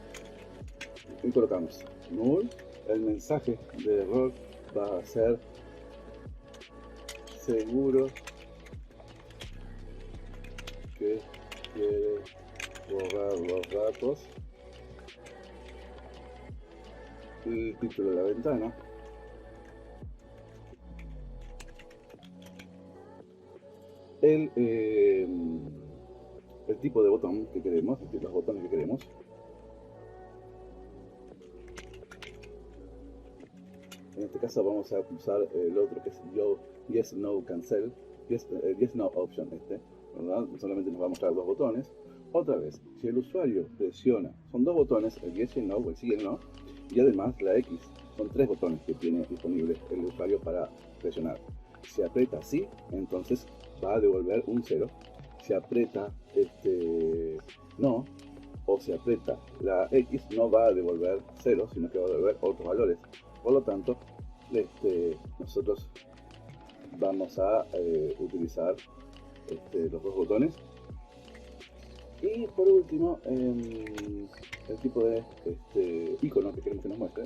y colocamos null. El mensaje de error va a ser seguro que quiere borrar los datos. El título de la ventana, el tipo de botón que queremos, es decir, los botones que queremos. En este caso vamos a usar el otro que es yes, no, cancel, yes, no option, ¿verdad? Solamente nos va a mostrar dos botones. Otra vez, si el usuario presiona, son dos botones, el yes y el no, o el sí y el no, y además la X, son tres botones que tiene disponible el usuario para presionar. Si aprieta sí, entonces va a devolver un 0. Si aprieta no, o si aprieta la X, no va a devolver 0, sino que va a devolver otros valores. Por lo tanto, nosotros vamos a utilizar los dos botones. Y por último, el tipo de icono que queremos que nos muestre,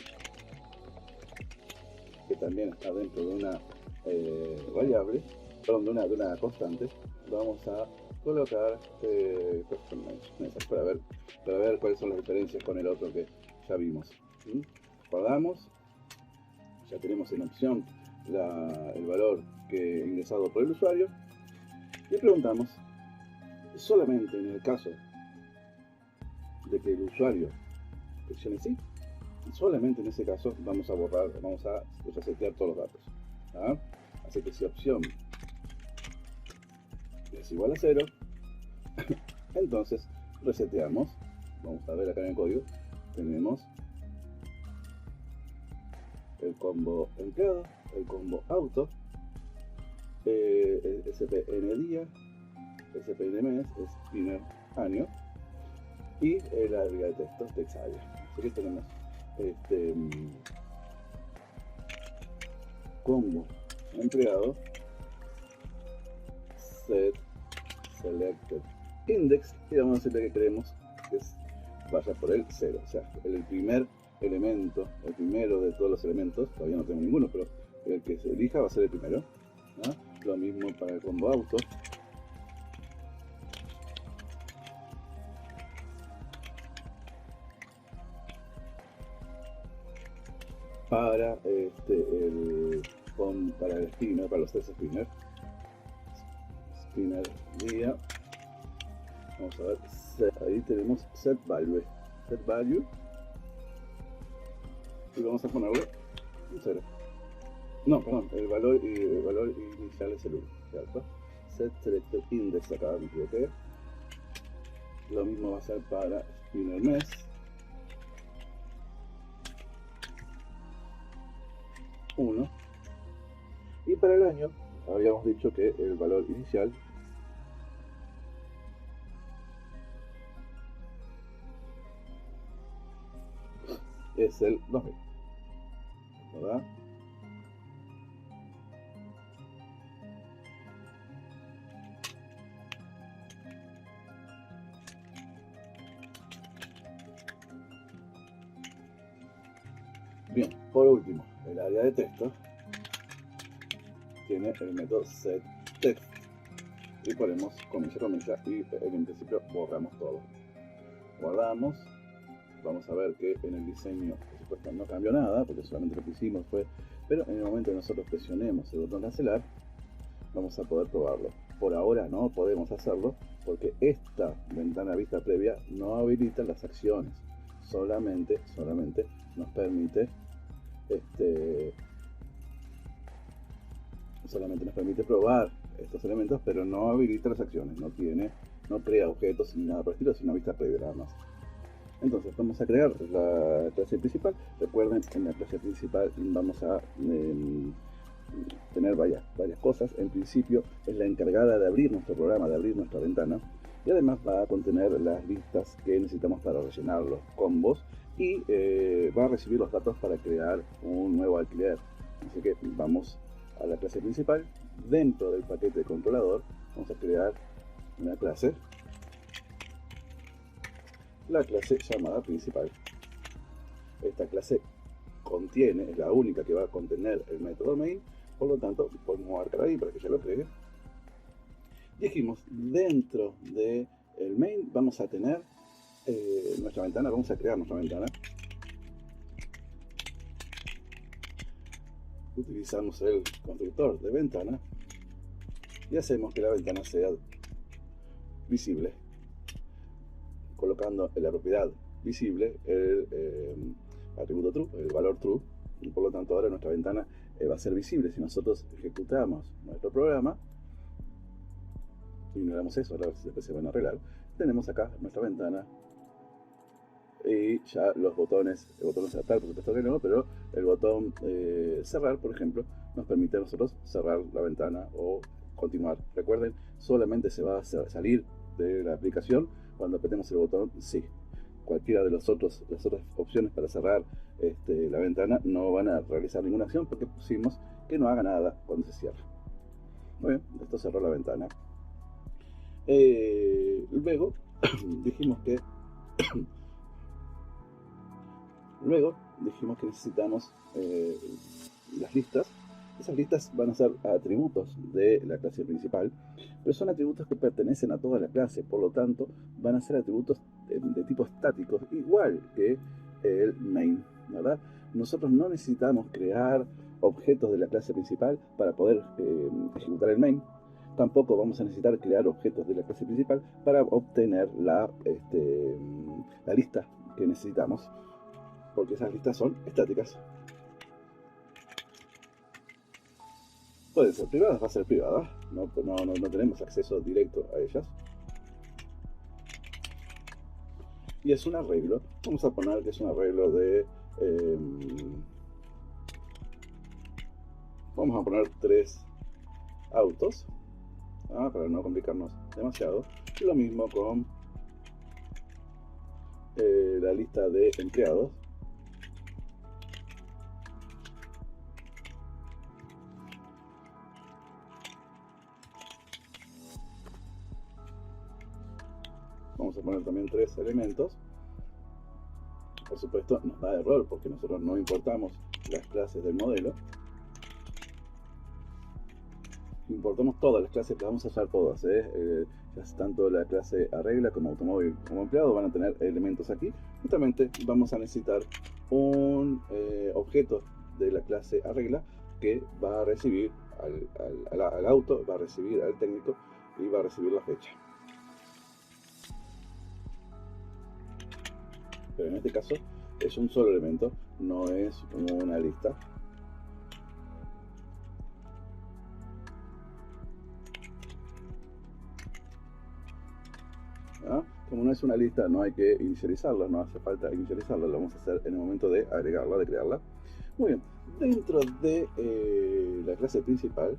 que también está dentro de una variable, perdón, de una constante, vamos a colocar custom message para ver cuáles son las diferencias con el otro que ya vimos. Guardamos, ya tenemos en opción el valor que ingresado por el usuario y preguntamos. Solamente en el caso de que el usuario presione sí, solamente en ese caso vamos a borrar, vamos a resetear todos los datos. ¿Ah? Así que si opción es igual a 0, entonces reseteamos. Vamos a ver acá en el código, tenemos el combo empleado, el combo auto, el SPN día, SPNMS es primer año y el área de texto text area. Así que tenemos combo empleado set selected index y vamos a decirle que queremos que vaya por el 0, o sea, el primer elemento, el primero de todos los elementos, todavía no tengo ninguno, pero el que se elija va a ser el primero, ¿no? Lo mismo para el combo auto. Para para el spinner, para los tres spinners. Spinner día. Vamos a ver, ahí tenemos set value. Set value. Y vamos a ponerle un 0. No, perdón, el valor inicial es el 1, ¿cierto? Set selected index, acá me equivoqué. Lo mismo va a ser para spinner mes. Uno. Y para el año habíamos dicho que el valor inicial es el 2000, ¿verdad? Bien, por último, el área de texto tiene el método setText y ponemos comilla y en principio borramos todo. Guardamos. Vamos a ver que en el diseño, por supuesto, no cambió nada, porque solamente lo que hicimos fue, pero en el momento que nosotros presionemos el botón cancelar, vamos a poder probarlo. Por ahora no podemos hacerlo, porque esta ventana vista previa no habilita las acciones. Solamente nos permite probar estos elementos, pero no habilita las acciones, no crea objetos ni nada por el estilo, sino vista previa nada más. Entonces vamos a crear la clase principal. Recuerden, en la clase principal vamos a tener varias cosas. En principio es la encargada de abrir nuestro programa, de abrir nuestra ventana, y además va a contener las listas que necesitamos para rellenar los combos y va a recibir los datos para crear un nuevo alquiler. Así que vamos a la clase principal. Dentro del paquete de controlador vamos a crear una clase, la clase llamada principal. Esta clase es la única que va a contener el método main, por lo tanto podemos marcar ahí para que ya lo cree. Dijimos, dentro del main vamos a tener nuestra ventana, vamos a crear nuestra ventana. Utilizamos el constructor de ventana y hacemos que la ventana sea visible, colocando en la propiedad visible el atributo true, el valor true, y por lo tanto ahora nuestra ventana va a ser visible. Si nosotros ejecutamos nuestro programa, ignoramos eso, ahora después se van a arreglar, tenemos acá nuestra ventana y ya los botones, el botón saltar por supuesto que no, pero el botón cerrar, por ejemplo, nos permite a nosotros cerrar la ventana o continuar. Recuerden, solamente se va a salir de la aplicación cuando apretemos el botón sí. Cualquiera de las otras opciones para cerrar la ventana no van a realizar ninguna acción porque pusimos que no haga nada cuando se cierra. Muy bien, esto cerró la ventana. Luego dijimos que necesitamos las listas. Esas listas van a ser atributos de la clase principal, pero son atributos que pertenecen a toda la clase, por lo tanto van a ser atributos de tipo estáticos, igual que el main, ¿verdad? Nosotros no necesitamos crear objetos de la clase principal para poder ejecutar el main. Tampoco vamos a necesitar crear objetos de la clase principal para obtener la lista que necesitamos, porque esas listas son estáticas. Pueden ser privadas, va a ser privada, no tenemos acceso directo a ellas. Y es un arreglo, vamos a poner que es un arreglo de vamos a poner 3 autos para no complicarnos demasiado. Y lo mismo con la lista de empleados. Vamos a poner también 3 elementos. Por supuesto nos da error porque nosotros no importamos las clases del modelo. importamos todas las clases, que vamos a usar todas, tanto la clase arregla como automóvil como empleado van a tener elementos aquí. Justamente vamos a necesitar un objeto de la clase arregla que va a recibir al auto, va a recibir al técnico y va a recibir la fecha. Pero en este caso es un solo elemento, no es una lista. ¿Ah? Como no es una lista, no hay que inicializarla, no hace falta inicializarla, lo vamos a hacer en el momento de agregarla, de crearla. Muy bien, dentro de la clase principal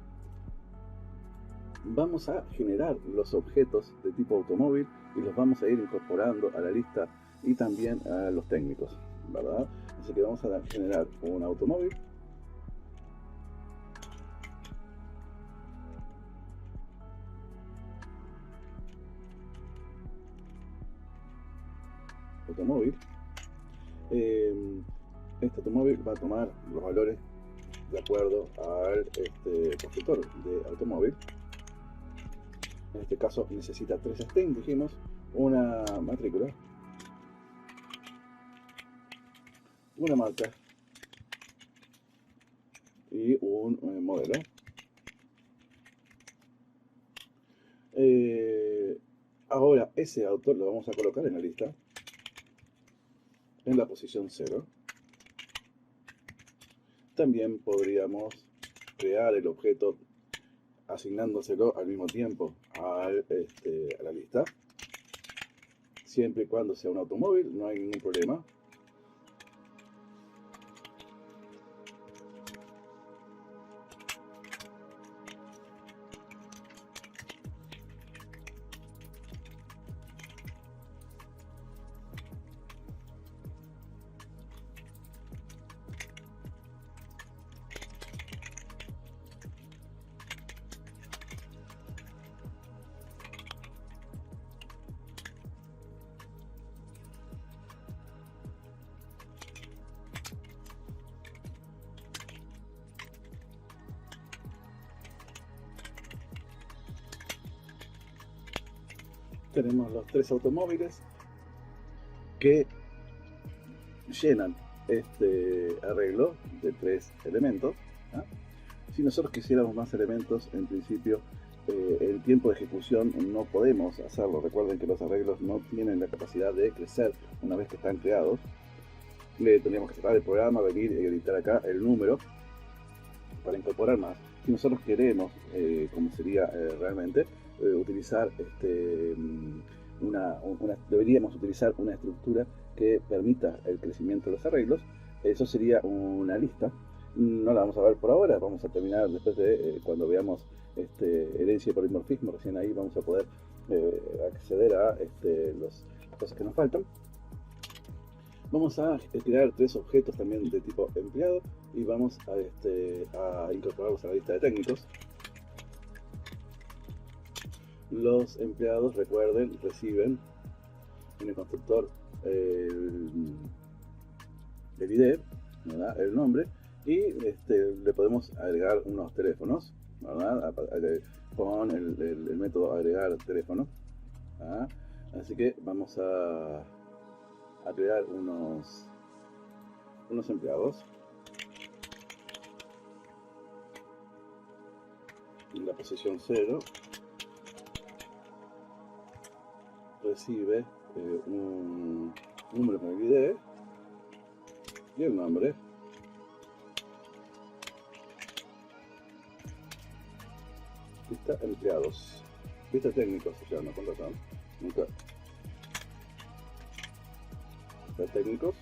vamos a generar los objetos de tipo automóvil y los vamos a ir incorporando a la lista y también a los técnicos, ¿verdad? Así que vamos a generar un automóvil. Este automóvil va a tomar los valores de acuerdo al constructor de automóvil. En este caso necesita 3 strings, dijimos, una matrícula, una marca y un modelo. Ahora ese auto lo vamos a colocar en la lista en la posición 0. También podríamos crear el objeto asignándoselo al mismo tiempo a la lista. Siempre y cuando sea un automóvil, no hay ningún problema. Tenemos los 3 automóviles que llenan este arreglo de 3 elementos. ¿Ah? Si nosotros quisiéramos más elementos, en principio el tiempo de ejecución no podemos hacerlo. Recuerden que los arreglos no tienen la capacidad de crecer una vez que están creados. Le tendríamos que cerrar el programa, venir y editar acá el número para incorporar más. Si nosotros queremos, como sería realmente, utilizar deberíamos utilizar una estructura que permita el crecimiento de los arreglos. Eso sería una lista. No la vamos a ver por ahora, vamos a terminar después de cuando veamos herencia y polimorfismo. Recién ahí vamos a poder acceder a las cosas que nos faltan. Vamos a crear 3 objetos también de tipo empleado y vamos a incorporarlos a la lista de técnicos. Los empleados, recuerden, reciben en el constructor el ID, ¿verdad? El nombre, y le podemos agregar unos teléfonos, ¿verdad? Con el método agregar teléfono. ¿Ah? Así que vamos a crear unos empleados. En la posición 0 recibe un número con el ID y el nombre. Lista empleados. Lista técnicos se llama, con razón. Nunca. Lista técnicos.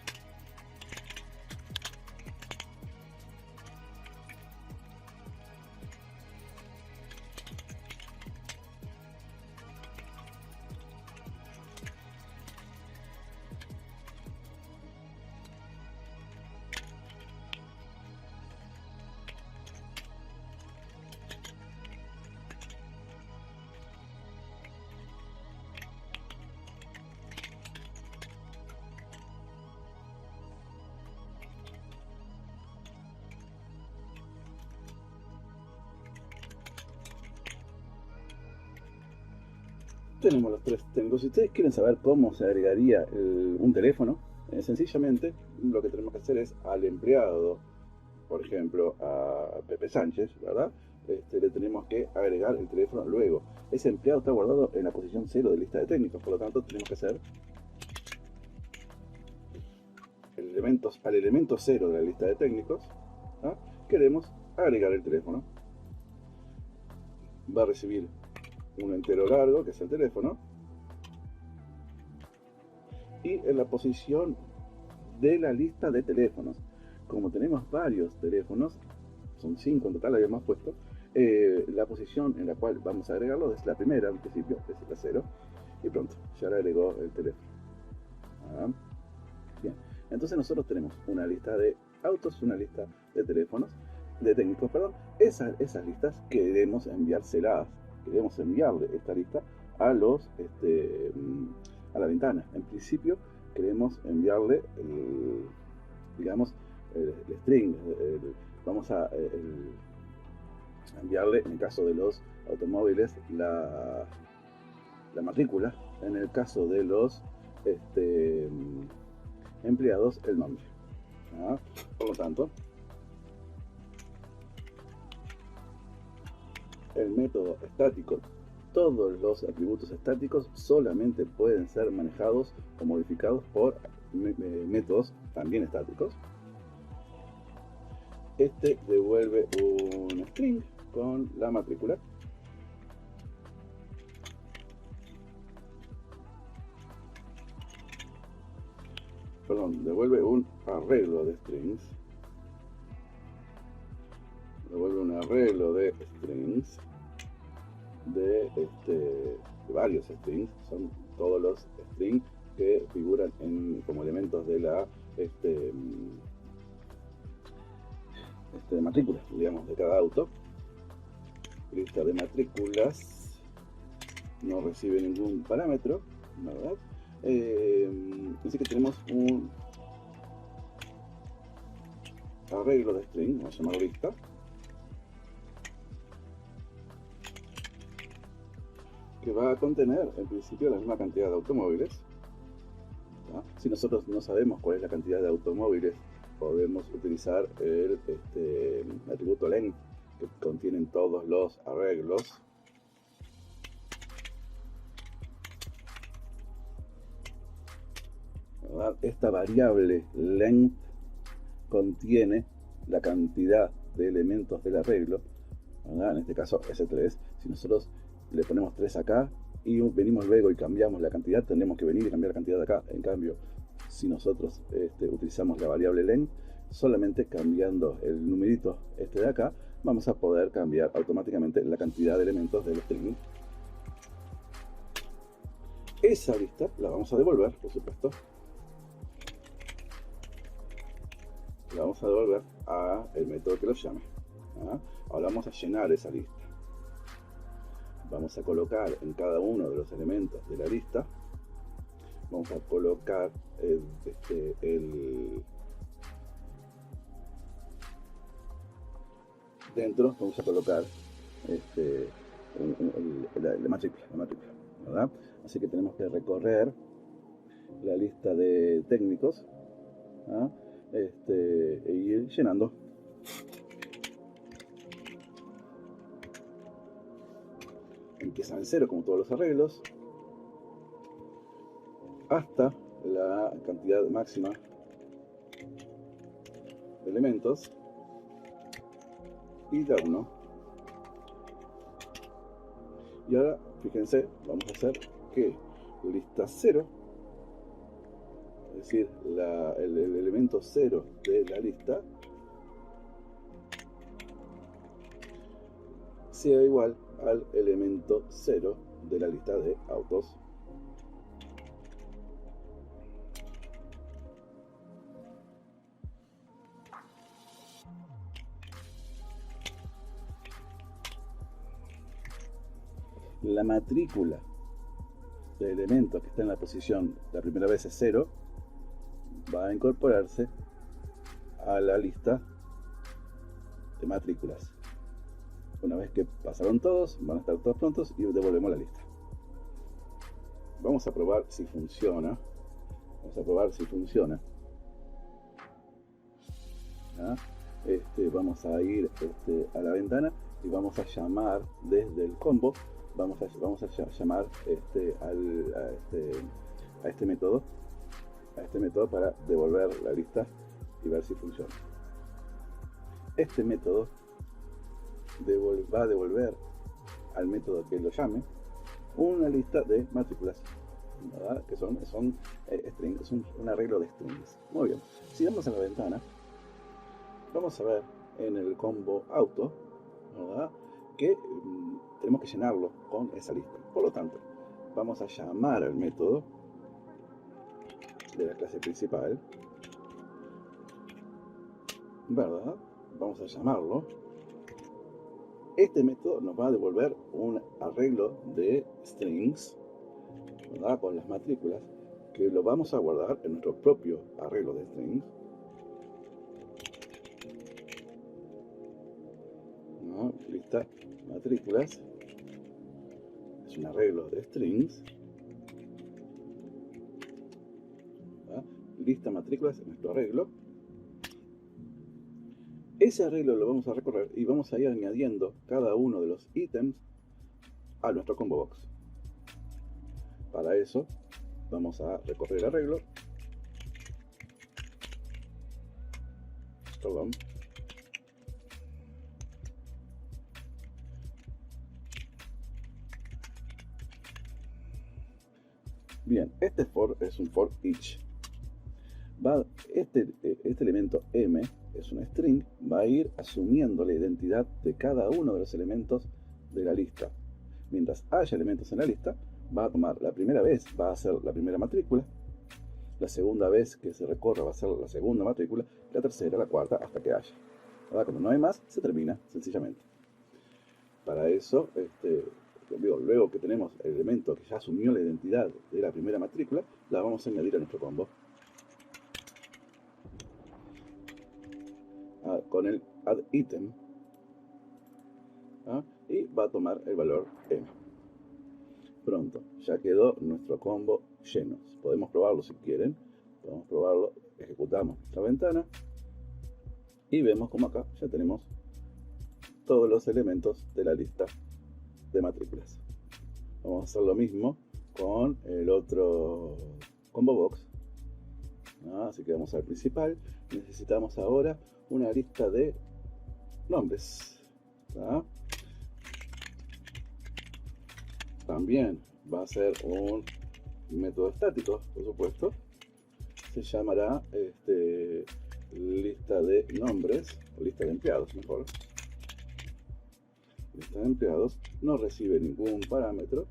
Tenemos los tres técnicos. Si ustedes quieren saber cómo se agregaría un teléfono, sencillamente lo que tenemos que hacer es al empleado, por ejemplo, a Pepe Sánchez, ¿verdad? Le tenemos que agregar el teléfono luego. Ese empleado está guardado en la posición 0 de lista de técnicos, por lo tanto tenemos que hacer al elemento 0 de la lista de técnicos, ¿ah? Queremos agregar el teléfono. Va a recibir un entero largo, que es el teléfono, y en la posición de la lista de teléfonos, como tenemos varios teléfonos, son 5 en total, habíamos puesto, la posición en la cual vamos a agregarlo es la primera, al principio, es la 0, y pronto, ya le agregó el teléfono. Bien, entonces nosotros tenemos una lista de autos, una lista de teléfonos, de técnicos, perdón. Esas listas queremos enviárselas, queremos enviarle esta lista a los a la ventana. En principio queremos enviarle digamos el string, vamos a enviarle, en el caso de los automóviles, la matrícula, en el caso de los empleados, el nombre. Por lo tanto, el método estático, todos los atributos estáticos solamente pueden ser manejados o modificados por métodos también estáticos. Devuelve un string con la matrícula. Perdón, devuelve un arreglo de strings. Devuelve un arreglo de strings de varios strings, son todos los strings que figuran como elementos de la matrícula, digamos, de cada auto. Lista de matrículas no recibe ningún parámetro, ¿verdad? Así que tenemos un arreglo de string, vamos a llamarlo lista, que va a contener en principio la misma cantidad de automóviles. Si nosotros no sabemos cuál es la cantidad de automóviles, podemos utilizar el atributo len, que contienen todos los arreglos. Esta variable length contiene la cantidad de elementos del arreglo, ¿verdad? En este caso S3. Si nosotros le ponemos 3 acá y venimos luego y cambiamos la cantidad, tendremos que venir y cambiar la cantidad de acá. En cambio, si nosotros utilizamos la variable len, solamente cambiando el numerito de acá, vamos a poder cambiar automáticamente la cantidad de elementos del string. Esa lista la vamos a devolver, por supuesto. La vamos a devolver al método que lo llame. Ahora vamos a llenar esa lista. Vamos a colocar en cada uno de los elementos de la lista, vamos a colocar dentro, vamos a colocar la matrícula, ¿verdad? Así que tenemos que recorrer la lista de técnicos, e ir llenando. Empiezan en 0 como todos los arreglos, hasta la cantidad máxima de elementos y da 1. Y ahora, fíjense, vamos a hacer que lista 0, es decir, el elemento 0 de la lista, sea igual al elemento 0 de la lista de autos. La matrícula de elementos que está en la posición, la primera vez es 0, va a incorporarse a la lista de matrículas. Una vez que pasaron todos, van a estar todos prontos y devolvemos la lista. vamos a probar si funciona. Vamos a probar si funciona. ¿Ah? Vamos a ir a la ventana y vamos a llamar desde el combo. Vamos a llamar a este método para devolver la lista y ver si funciona. Este método va a devolver al método que lo llame una lista de matrículas, ¿verdad? Que son strings, es un arreglo de strings. Muy bien, si vamos a la ventana, vamos a ver en el combo auto, ¿verdad? Que tenemos que llenarlo con esa lista. Por lo tanto, vamos a llamar al método de la clase principal, ¿verdad? Vamos a llamarlo. Este método nos va a devolver un arreglo de strings, ¿verdad? Con las matrículas, que lo vamos a guardar en nuestro propio arreglo de strings. ¿No? Lista matrículas es un arreglo de strings. ¿Verdad? Lista matrículas es nuestro arreglo. Ese arreglo lo vamos a recorrer y vamos a ir añadiendo cada uno de los ítems a nuestro combo box. Para eso vamos a recorrer el arreglo. Perdón. Bien, este for es un for each. Este elemento m es un string, va a ir asumiendo la identidad de cada uno de los elementos de la lista. Mientras haya elementos en la lista, va a tomar la primera vez, va a ser la primera matrícula, la segunda vez que se recorra va a ser la segunda matrícula, la tercera, la cuarta, hasta que haya. ¿Verdad? Cuando no hay más, se termina sencillamente. Para eso, luego que tenemos el elemento que ya asumió la identidad de la primera matrícula, la vamos a añadir a nuestro combo. Con el add item, y va a tomar el valor m. Pronto, ya quedó nuestro combo lleno. Podemos probarlo si quieren. Podemos probarlo. Ejecutamos nuestra ventana y vemos como acá ya tenemos todos los elementos de la lista de matrículas. Vamos a hacer lo mismo con el otro combo box. Así que vamos al principal. Necesitamos ahora una lista de nombres. También va a ser un método estático, por supuesto. Se llamará lista de nombres, o lista de empleados mejor. Lista de empleados, no recibe ningún parámetro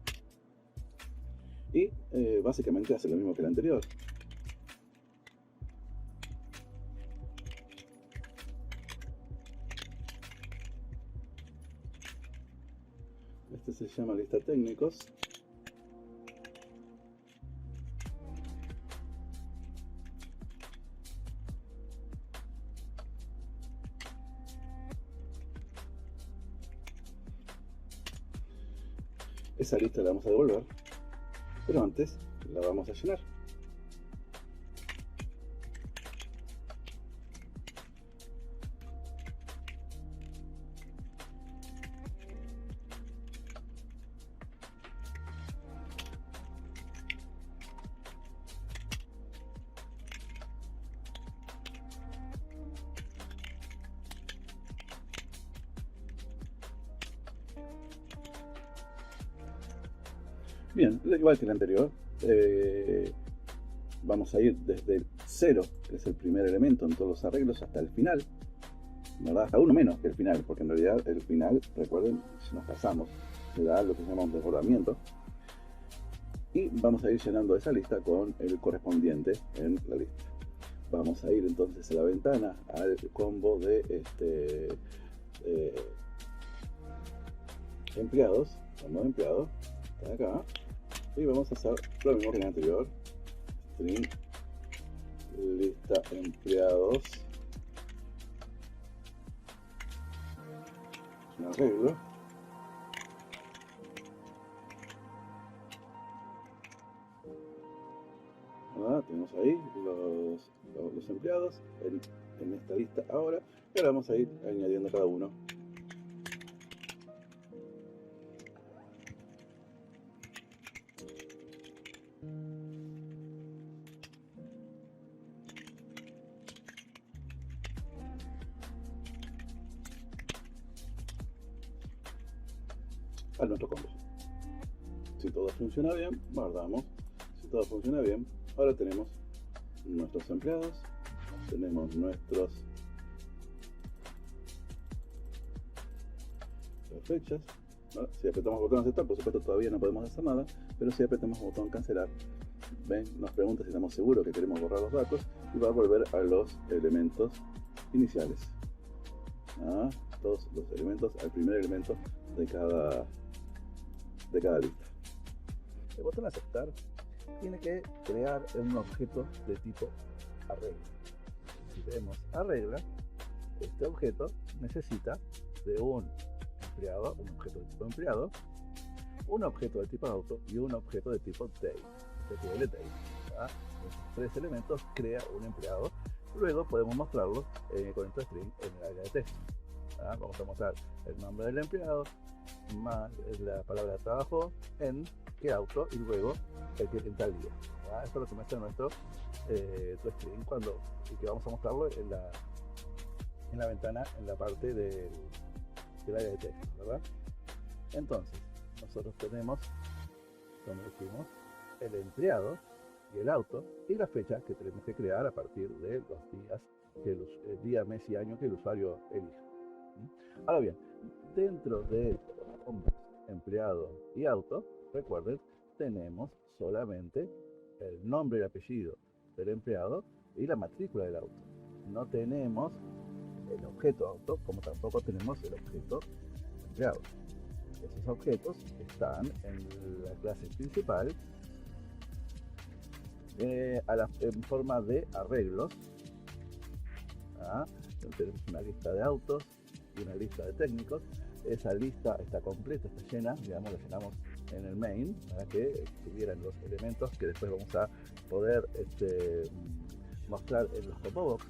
y básicamente hace lo mismo que el anterior. Este se llama lista técnicos. Esa lista la vamos a devolver, pero antes la vamos a llenar. Bien, igual que el anterior, vamos a ir desde el 0, que es el primer elemento en todos los arreglos, hasta el final, ¿verdad? Hasta uno menos que el final, porque en realidad el final, recuerden, si nos pasamos, se da lo que se llama un desbordamiento. Y vamos a ir llenando esa lista con el correspondiente en la lista. Vamos a ir entonces a la ventana, al combo de empleados, combo de empleados, está acá. Y vamos a hacer lo mismo que en el anterior. String lista empleados. Un arreglo. tenemos ahí los empleados en esta lista ahora, y ahora vamos a ir añadiendo cada uno. A nuestro combo. Si todo funciona bien, guardamos. Si todo funciona bien, ahora tenemos nuestros empleados, tenemos nuestras fechas, ¿no? Si apretamos el botón aceptar, por supuesto todavía no podemos hacer nada, pero si apretamos el botón cancelar, ven, nos pregunta si estamos seguros que queremos borrar los datos y va a volver a los elementos iniciales. Todos los elementos, al primer elemento de cada lista. El botón aceptar tiene que crear un objeto de tipo arreglo. Si vemos arregla, este objeto necesita de un empleado, un objeto de tipo empleado, un objeto de tipo auto y un objeto de tipo date, date. Estos tres elementos crea un empleado. Luego podemos mostrarlo con este string en el área de texto. Vamos a mostrar el nombre del empleado más la palabra de trabajo en que auto y luego el que en tal día. Esto es lo que muestra nuestro string y que vamos a mostrarlo en la ventana, en la parte del área de texto, ¿verdad? Entonces nosotros tenemos, como dijimos, el empleado y el auto y la fecha que tenemos que crear a partir de los días el día, mes y año que el usuario elija. Ahora bien, dentro de empleado y auto, recuerden, tenemos solamente el nombre y el apellido del empleado y la matrícula del auto. No tenemos el objeto auto, como tampoco tenemos el objeto empleado. Esos objetos están en la clase principal en forma de arreglos. Tenemos una lista de autos y una lista de técnicos. Esa lista está completa, está llena, digamos, la llenamos en el main para que tuvieran los elementos que después vamos a poder mostrar en los combo box.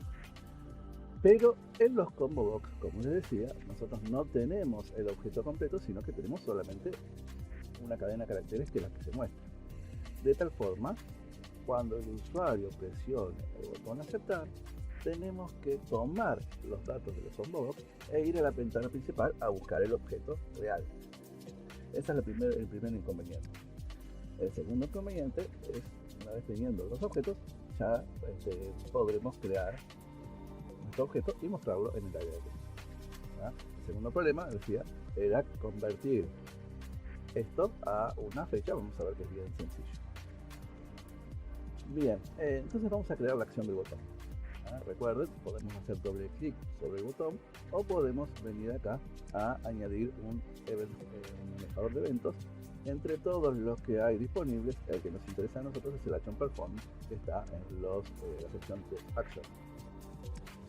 Pero en los combo box, como les decía, nosotros no tenemos el objeto completo, sino que tenemos solamente una cadena de caracteres que es la que se muestra. De tal forma, cuando el usuario presione el botón aceptar, tenemos que tomar los datos de los combo box e ir a la ventana principal a buscar el objeto real. Ese es el primer inconveniente. El segundo inconveniente es, una vez teniendo los objetos, ya podremos crear nuestro objeto y mostrarlo en el área de texto. El segundo problema, decía, era convertir esto a una fecha. Vamos a ver que es bien sencillo. Bien, entonces vamos a crear la acción del botón. Recuerden, podemos hacer doble clic sobre el botón o podemos venir acá a añadir un manejador de eventos. Entre todos los que hay disponibles, el que nos interesa a nosotros es el Action Perform, que está en la sección de Action.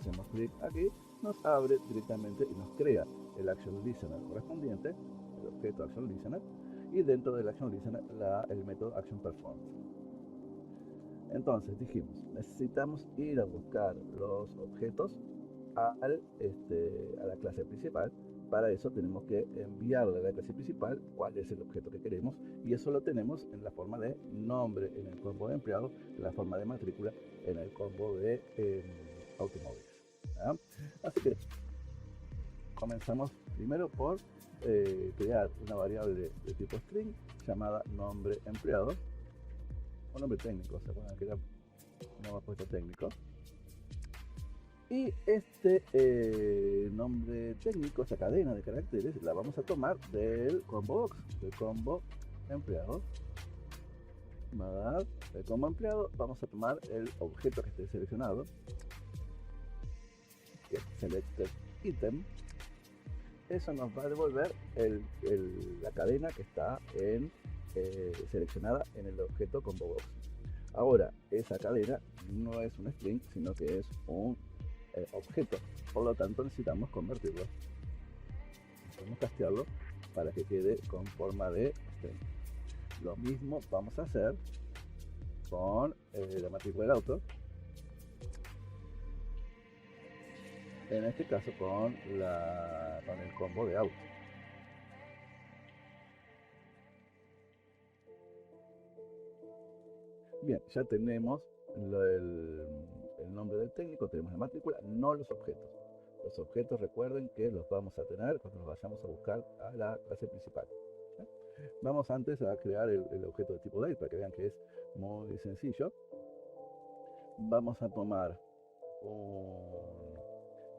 Hacemos clic aquí, nos abre directamente y nos crea el Action Listener correspondiente, el objeto Action Listener, y dentro del Action Listener el método Action Perform. Entonces dijimos, necesitamos ir a buscar los objetos a la clase principal. Para eso tenemos que enviarle a la clase principal cuál es el objeto que queremos, y eso lo tenemos en la forma de nombre en el combo de empleado, en la forma de matrícula en el combo de automóviles. Así que comenzamos primero por crear una variable de tipo string llamada nombre empleado, o nombre técnico, ¿se acuerdan que era no hemos puesto técnico? Y este nombre técnico, esta cadena de caracteres, la vamos a tomar del combo box, del combo empleado. Del combo empleado vamos a tomar el objeto que esté seleccionado, que es selected item. Eso nos va a devolver la cadena que está seleccionada en el objeto combo box. Ahora, esa cadena no es un string, sino que es un objeto, por lo tanto necesitamos convertirlo, necesitamos castearlo para que quede con forma de string. Lo mismo vamos a hacer con la matrícula del auto. En este caso con el combo de auto. Bien, ya tenemos el nombre del técnico, tenemos la matrícula, no los objetos. Los objetos, recuerden que los vamos a tener cuando los vayamos a buscar a la clase principal. Vamos antes a crear el objeto de tipo date para que vean que es muy sencillo. Vamos a tomar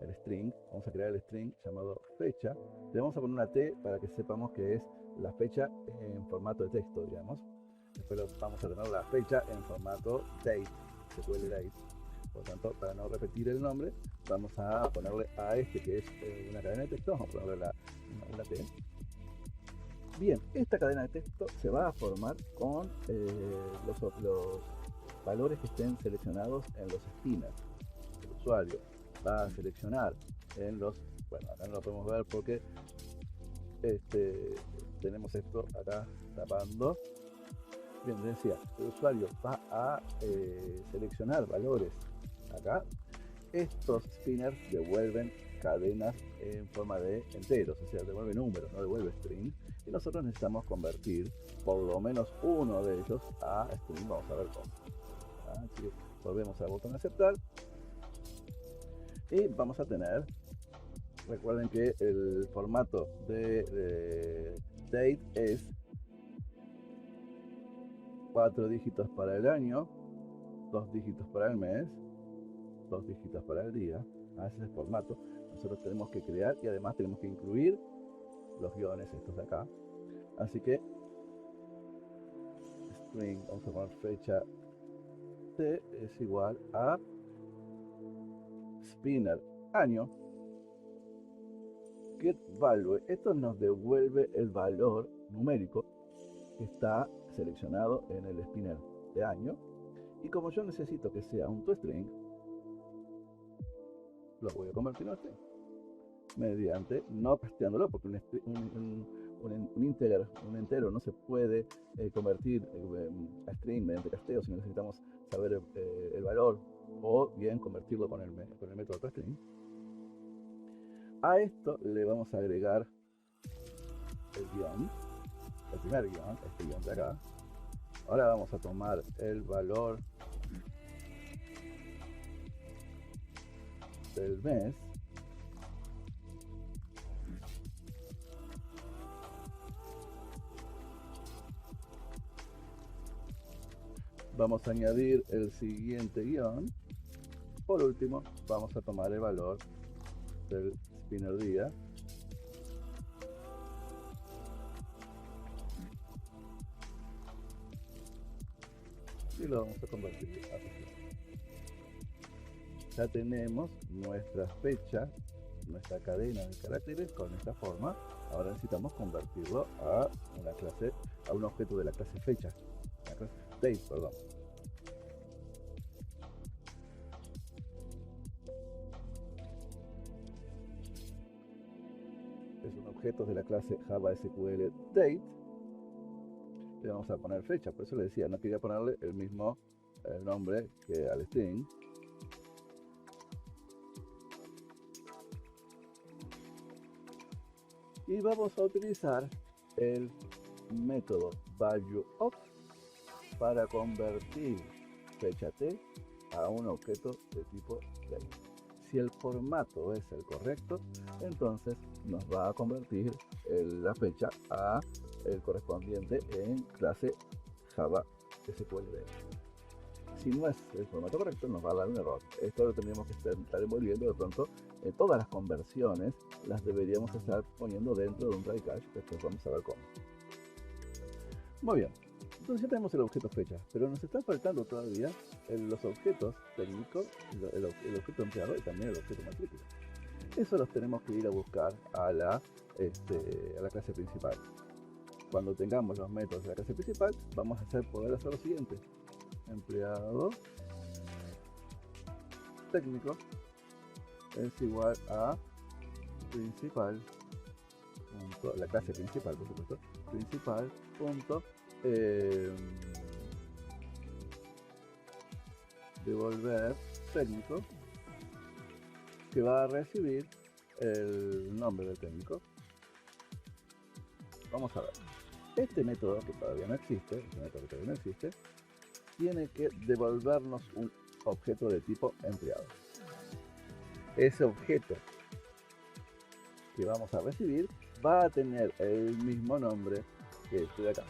el string, vamos a crear el string llamado fecha. Le vamos a poner una T para que sepamos que es la fecha en formato de texto, digamos. Después vamos a tener la fecha en formato date, SQL date. Por lo tanto, para no repetir el nombre, vamos a ponerle a este que es una cadena de texto, vamos a ponerle una T. Bien, esta cadena de texto se va a formar con los valores que estén seleccionados en los spinners. El usuario va a seleccionar en los, bueno, acá no lo podemos ver porque tenemos esto acá tapando. Bien, decía, el usuario va a seleccionar valores acá. Estos spinners devuelven cadenas en forma de enteros, o sea, devuelve números, no devuelve string. Y nosotros necesitamos convertir por lo menos uno de ellos a string. Vamos a ver cómo. Así que volvemos al botón aceptar. Y vamos a tener, recuerden que el formato de date es 4 dígitos para el año, 2 dígitos para el mes, 2 dígitos para el día. Ese es el formato. Nosotros tenemos que crear y además tenemos que incluir los guiones estos de acá. Así que string, vamos a poner fecha T es igual a spinner año get value. Esto nos devuelve el valor numérico que está seleccionado en el spinner de año. Y como yo necesito que sea un toString, lo voy a convertir en string mediante no casteándolo, porque un entero no se puede convertir a string mediante casteo si necesitamos saber el valor, o bien convertirlo con el método toString. A esto le vamos a agregar el guión, el primer guión, este guión de acá. Ahora vamos a tomar el valor del mes. Vamos a añadir el siguiente guión. Por último, vamos a tomar el valor del spinner día. Y lo vamos a convertir a fecha. Ya tenemos nuestra fecha, nuestra cadena de caracteres con esta forma. Ahora necesitamos convertirlo a una clase, a un objeto de la clase fecha, la clase date, perdón. Es un objeto de la clase Java SQL date. Le vamos a poner fecha, por eso le decía, no quería ponerle el mismo nombre que al string. Y vamos a utilizar el método valueOf para convertir fecha T a un objeto de tipo date. Si el formato es el correcto, entonces nos va a convertir la fecha a el correspondiente en clase Java SQL date. Si no es el formato correcto, nos va a dar un error. Esto lo tendríamos que estar envolviendo de pronto. Todas las conversiones las deberíamos estar poniendo dentro de un try catch. Después vamos a ver cómo. Muy bien, entonces ya tenemos el objeto fecha, pero nos están faltando todavía los objetos técnicos, el objeto empleado y también el objeto matrícula. Eso los tenemos que ir a buscar a la clase principal. Cuando tengamos los métodos de la clase principal, vamos a poder hacer lo siguiente. Empleado técnico es igual a principal, la clase principal, por supuesto, principal punto devolver técnico que va a recibir el nombre del técnico. Vamos a ver. Este método que todavía no existe, tiene que devolvernos un objeto de tipo empleado. Ese objeto que vamos a recibir va a tener el mismo nombre que este de acá.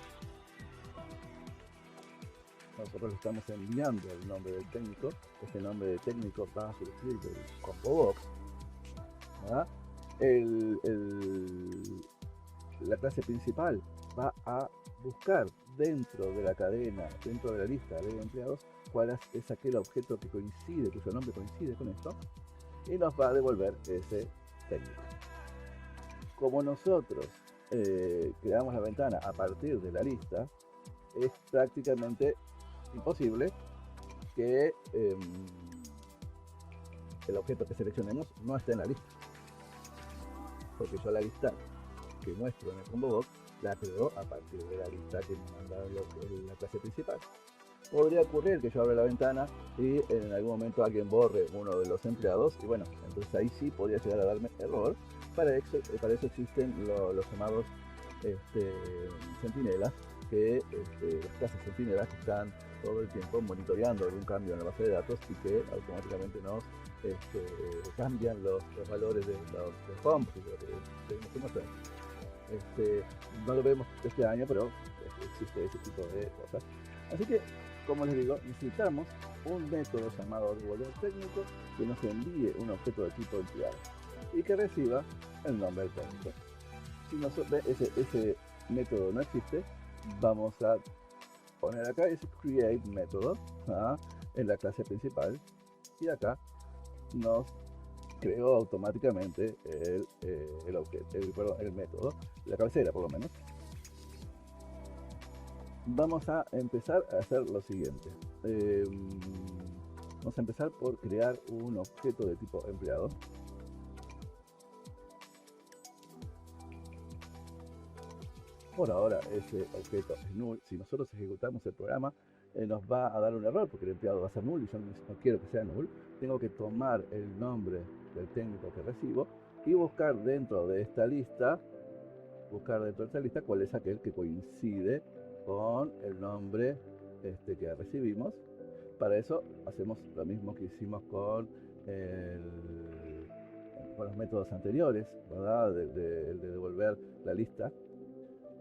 Nosotros le estamos enviando el nombre del técnico. Este nombre de técnico va a surgir del combo box, ¿verdad? La clase principal va a buscar dentro de la cadena, dentro de la lista de empleados, cuál es aquel objeto que coincide, cuyo nombre coincide con esto, y nos va a devolver ese técnico. Como nosotros creamos la ventana a partir de la lista, es prácticamente imposible que el objeto que seleccionemos no esté en la lista, porque yo la lista que muestro en el combo box la creo a partir de la lista que me mandaron la clase principal. Podría ocurrir que yo abra la ventana y en algún momento alguien borre uno de los empleados, y bueno, entonces ahí sí podría llegar a darme error. Para eso existen los llamados centinelas, las clases centinelas que están todo el tiempo monitoreando algún cambio en la base de datos y que automáticamente nos cambian los valores de home, que es lo que tenemos que mostrar. No lo vemos este año, pero existe ese tipo de cosas. Así que, como les digo, necesitamos un método llamado devolver técnico que nos envíe un objeto de tipo empleado y que reciba el nombre del técnico. Si ese método no existe, vamos a poner acá ese create método en la clase principal, y acá nos creó automáticamente el método, la cabecera por lo menos. Vamos a empezar a hacer lo siguiente. Vamos a empezar por crear un objeto de tipo empleado. Por ahora ese objeto es null. Si nosotros ejecutamos el programa, nos va a dar un error porque el empleado va a ser null y yo no quiero que sea null. Tengo que tomar el nombre del técnico que recibo y buscar dentro de esta lista cuál es aquel que coincide con el nombre que recibimos. Para eso hacemos lo mismo que hicimos con los métodos anteriores, ¿verdad? De devolver la lista.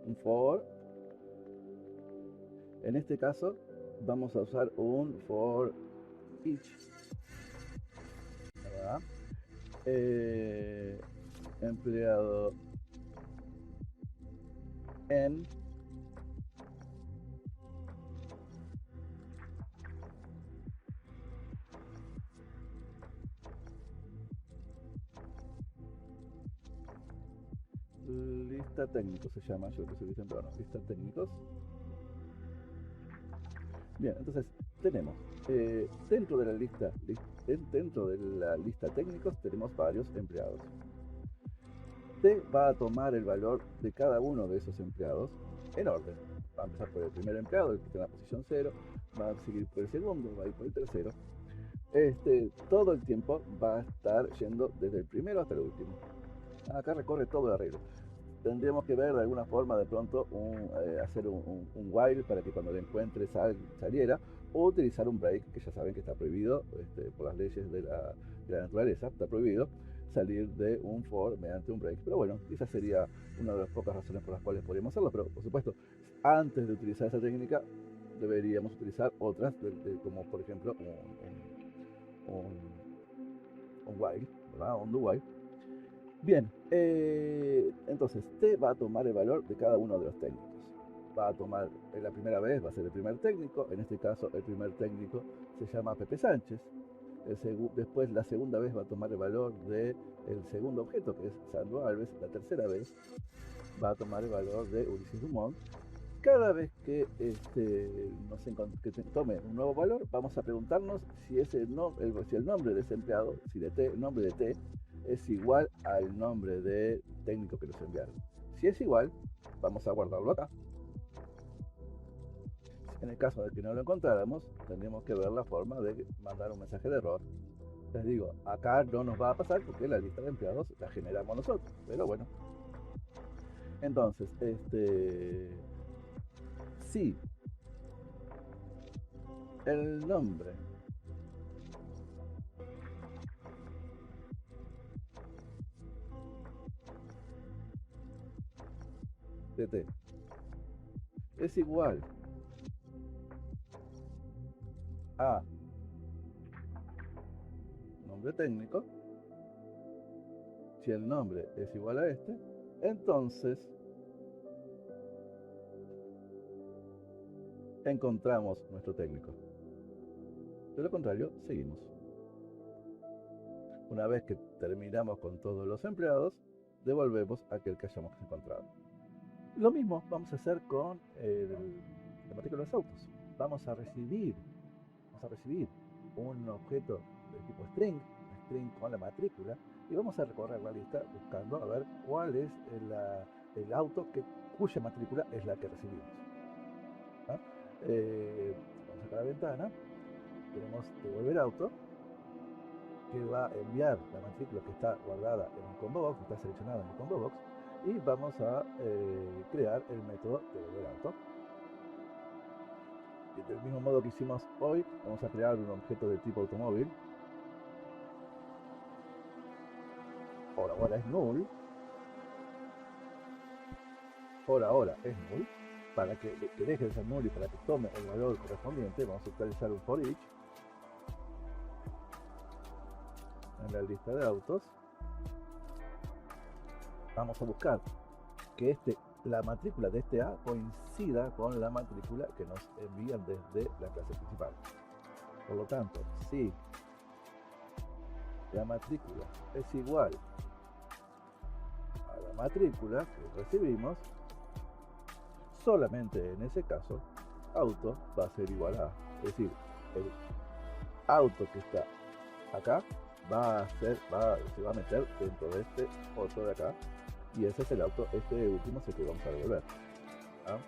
Un for. En este caso vamos a usar un for each, ¿verdad? Empleado en lista técnicos se llama, yo lo puse temprano, lista técnicos. Bien, entonces tenemos dentro de la lista técnicos tenemos varios empleados. T va a tomar el valor de cada uno de esos empleados en orden. Va a empezar por el primer empleado, el que está en la posición 0, va a seguir por el segundo, va a ir por el tercero. Todo el tiempo va a estar yendo desde el primero hasta el último. Acá recorre todo el arreglo. Tendríamos que ver de alguna forma de pronto hacer un while para que cuando lo encuentre saliera, o utilizar un break, que ya saben que está prohibido por las leyes de la naturaleza, está prohibido salir de un for mediante un break. Pero bueno, esa sería una de las pocas razones por las cuales podríamos hacerlo, pero por supuesto, antes de utilizar esa técnica deberíamos utilizar otras, como por ejemplo un while, ¿verdad? Un do while. Bien, entonces T va a tomar el valor de cada uno de los técnicos. Va a tomar, la primera vez va a ser el primer técnico, en este caso el primer técnico se llama Pepe Sánchez. Después la segunda vez va a tomar el valor del segundo objeto, que es Sandro Alves. La tercera vez va a tomar el valor de Ulises Dumont. Cada vez que tome un nuevo valor, vamos a preguntarnos si el nombre de ese empleado, el nombre de T es igual al nombre de técnico que nos enviaron. Si es igual, vamos a guardarlo acá. En el caso de que no lo encontráramos, tendríamos que ver la forma de mandar un mensaje de error. Les digo, acá no nos va a pasar porque la lista de empleados la generamos nosotros, pero bueno. Entonces, si el nombre de T es igual a nombre técnico, si el nombre es igual a este, entonces encontramos nuestro técnico. De lo contrario, seguimos. Una vez que terminamos con todos los empleados, devolvemos aquel que hayamos encontrado. Lo mismo vamos a hacer con la matrícula de los autos. Vamos a recibir un objeto de tipo string con la matrícula, y vamos a recorrer la lista buscando a ver cuál es el auto cuya matrícula es la que recibimos. ¿Ah? Vamos a sacar la ventana, tenemos devolver auto, que va a enviar la matrícula que está guardada en el combo box, que está seleccionada en el combo box, y vamos a crear el método devolver auto. Y del mismo modo que hicimos hoy, vamos a crear un objeto de tipo automóvil. Por ahora es null. Por ahora es null. Para que deje de ser null y para que tome el valor correspondiente, vamos a utilizar un for each en la lista de autos. Vamos a buscar que la matrícula de este A coincida con la matrícula que nos envían desde la clase principal. Por lo tanto, si la matrícula es igual a la matrícula que recibimos, solamente en ese caso, auto va a ser igual a, es decir, el auto que está acá se va a meter dentro de este otro de acá, y ese es el auto, este último es el que vamos a devolver. ¿Ah?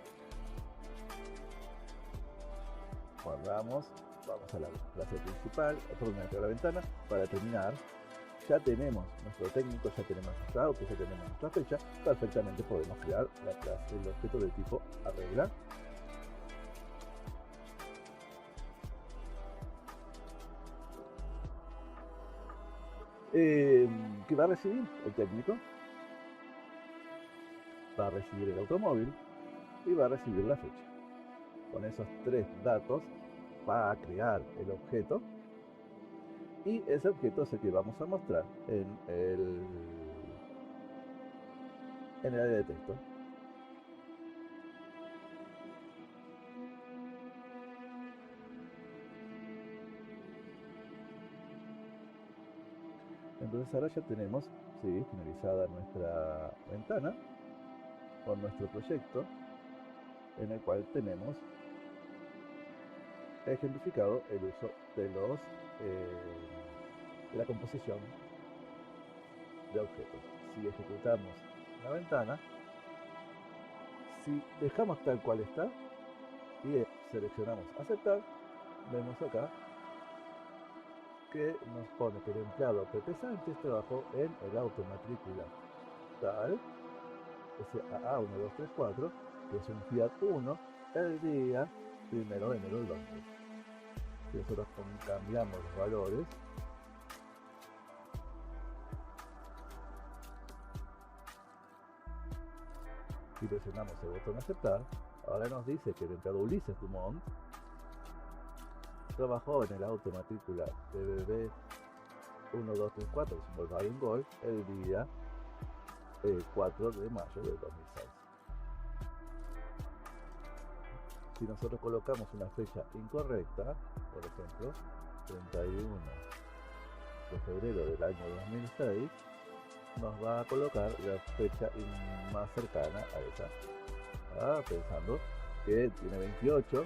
Guardamos, vamos a la clase principal, a la ventana. Para terminar, ya tenemos nuestro técnico, ya tenemos nuestro auto, ya tenemos nuestra fecha. Perfectamente podemos crear la clase, el objeto de tipo arregla. Que va a recibir el técnico, va a recibir el automóvil y va a recibir la fecha. Con esos tres datos va a crear el objeto, y ese objeto es el que vamos a mostrar en el área de texto. Entonces ahora ya tenemos finalizada nuestra ventana con nuestro proyecto, en el cual tenemos ejemplificado el uso de la composición de objetos. Si ejecutamos la ventana, si dejamos tal cual está y seleccionamos aceptar, vemos acá que nos pone que el empleado Pepe Sánchez trabajó en el auto matrícula tal, ese AA1234, que es un Fiat Uno, el día 1 de enero del 2000. Si nosotros cambiamos los valores, y presionamos el botón aceptar, ahora nos dice que el empleado Ulises Dumont trabajó en el auto matrícula BBB 1234, es un Volkswagen Golf, el día 4 de mayo de 2006. Si nosotros colocamos una fecha incorrecta, por ejemplo, 31 de febrero del año 2006, nos va a colocar la fecha más cercana a esa. Pensando que tiene 28,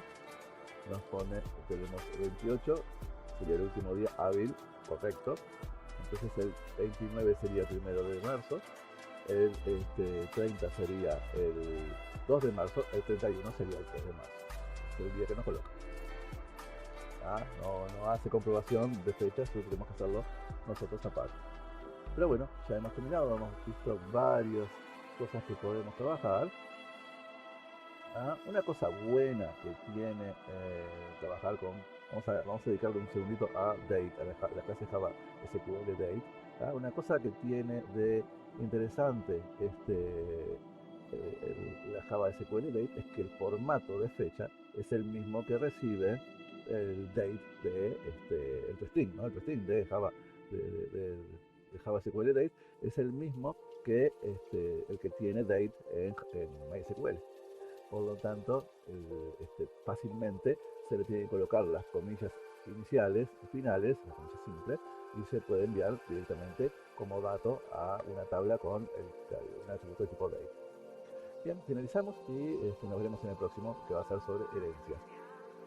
nos pone, tenemos 28, sería el último día hábil, correcto. Entonces el 29 sería el 1 de marzo, el 30 sería el 2 de marzo, el 31 sería el 3 de marzo. el día que nos coloca. No hace comprobación de fechas, pero tenemos que hacerlo nosotros aparte. Pero bueno, ya hemos terminado, hemos visto varias cosas que podemos trabajar. Una cosa buena que tiene trabajar con, vamos a dedicarle un segundito a Date, a la clase Java SQL Date. Una cosa que tiene de interesante la Java SQL Date es que el formato de fecha es el mismo que recibe el date el toString, ¿no? El toString de Java, de Java SQL Date es el mismo que el que tiene Date en MySQL. Por lo tanto, fácilmente se le tiene que colocar las comillas iniciales y finales, las comillas simples, y se puede enviar directamente como dato a una tabla con un atributo de tipo date. Bien, finalizamos y nos veremos en el próximo, que va a ser sobre herencias.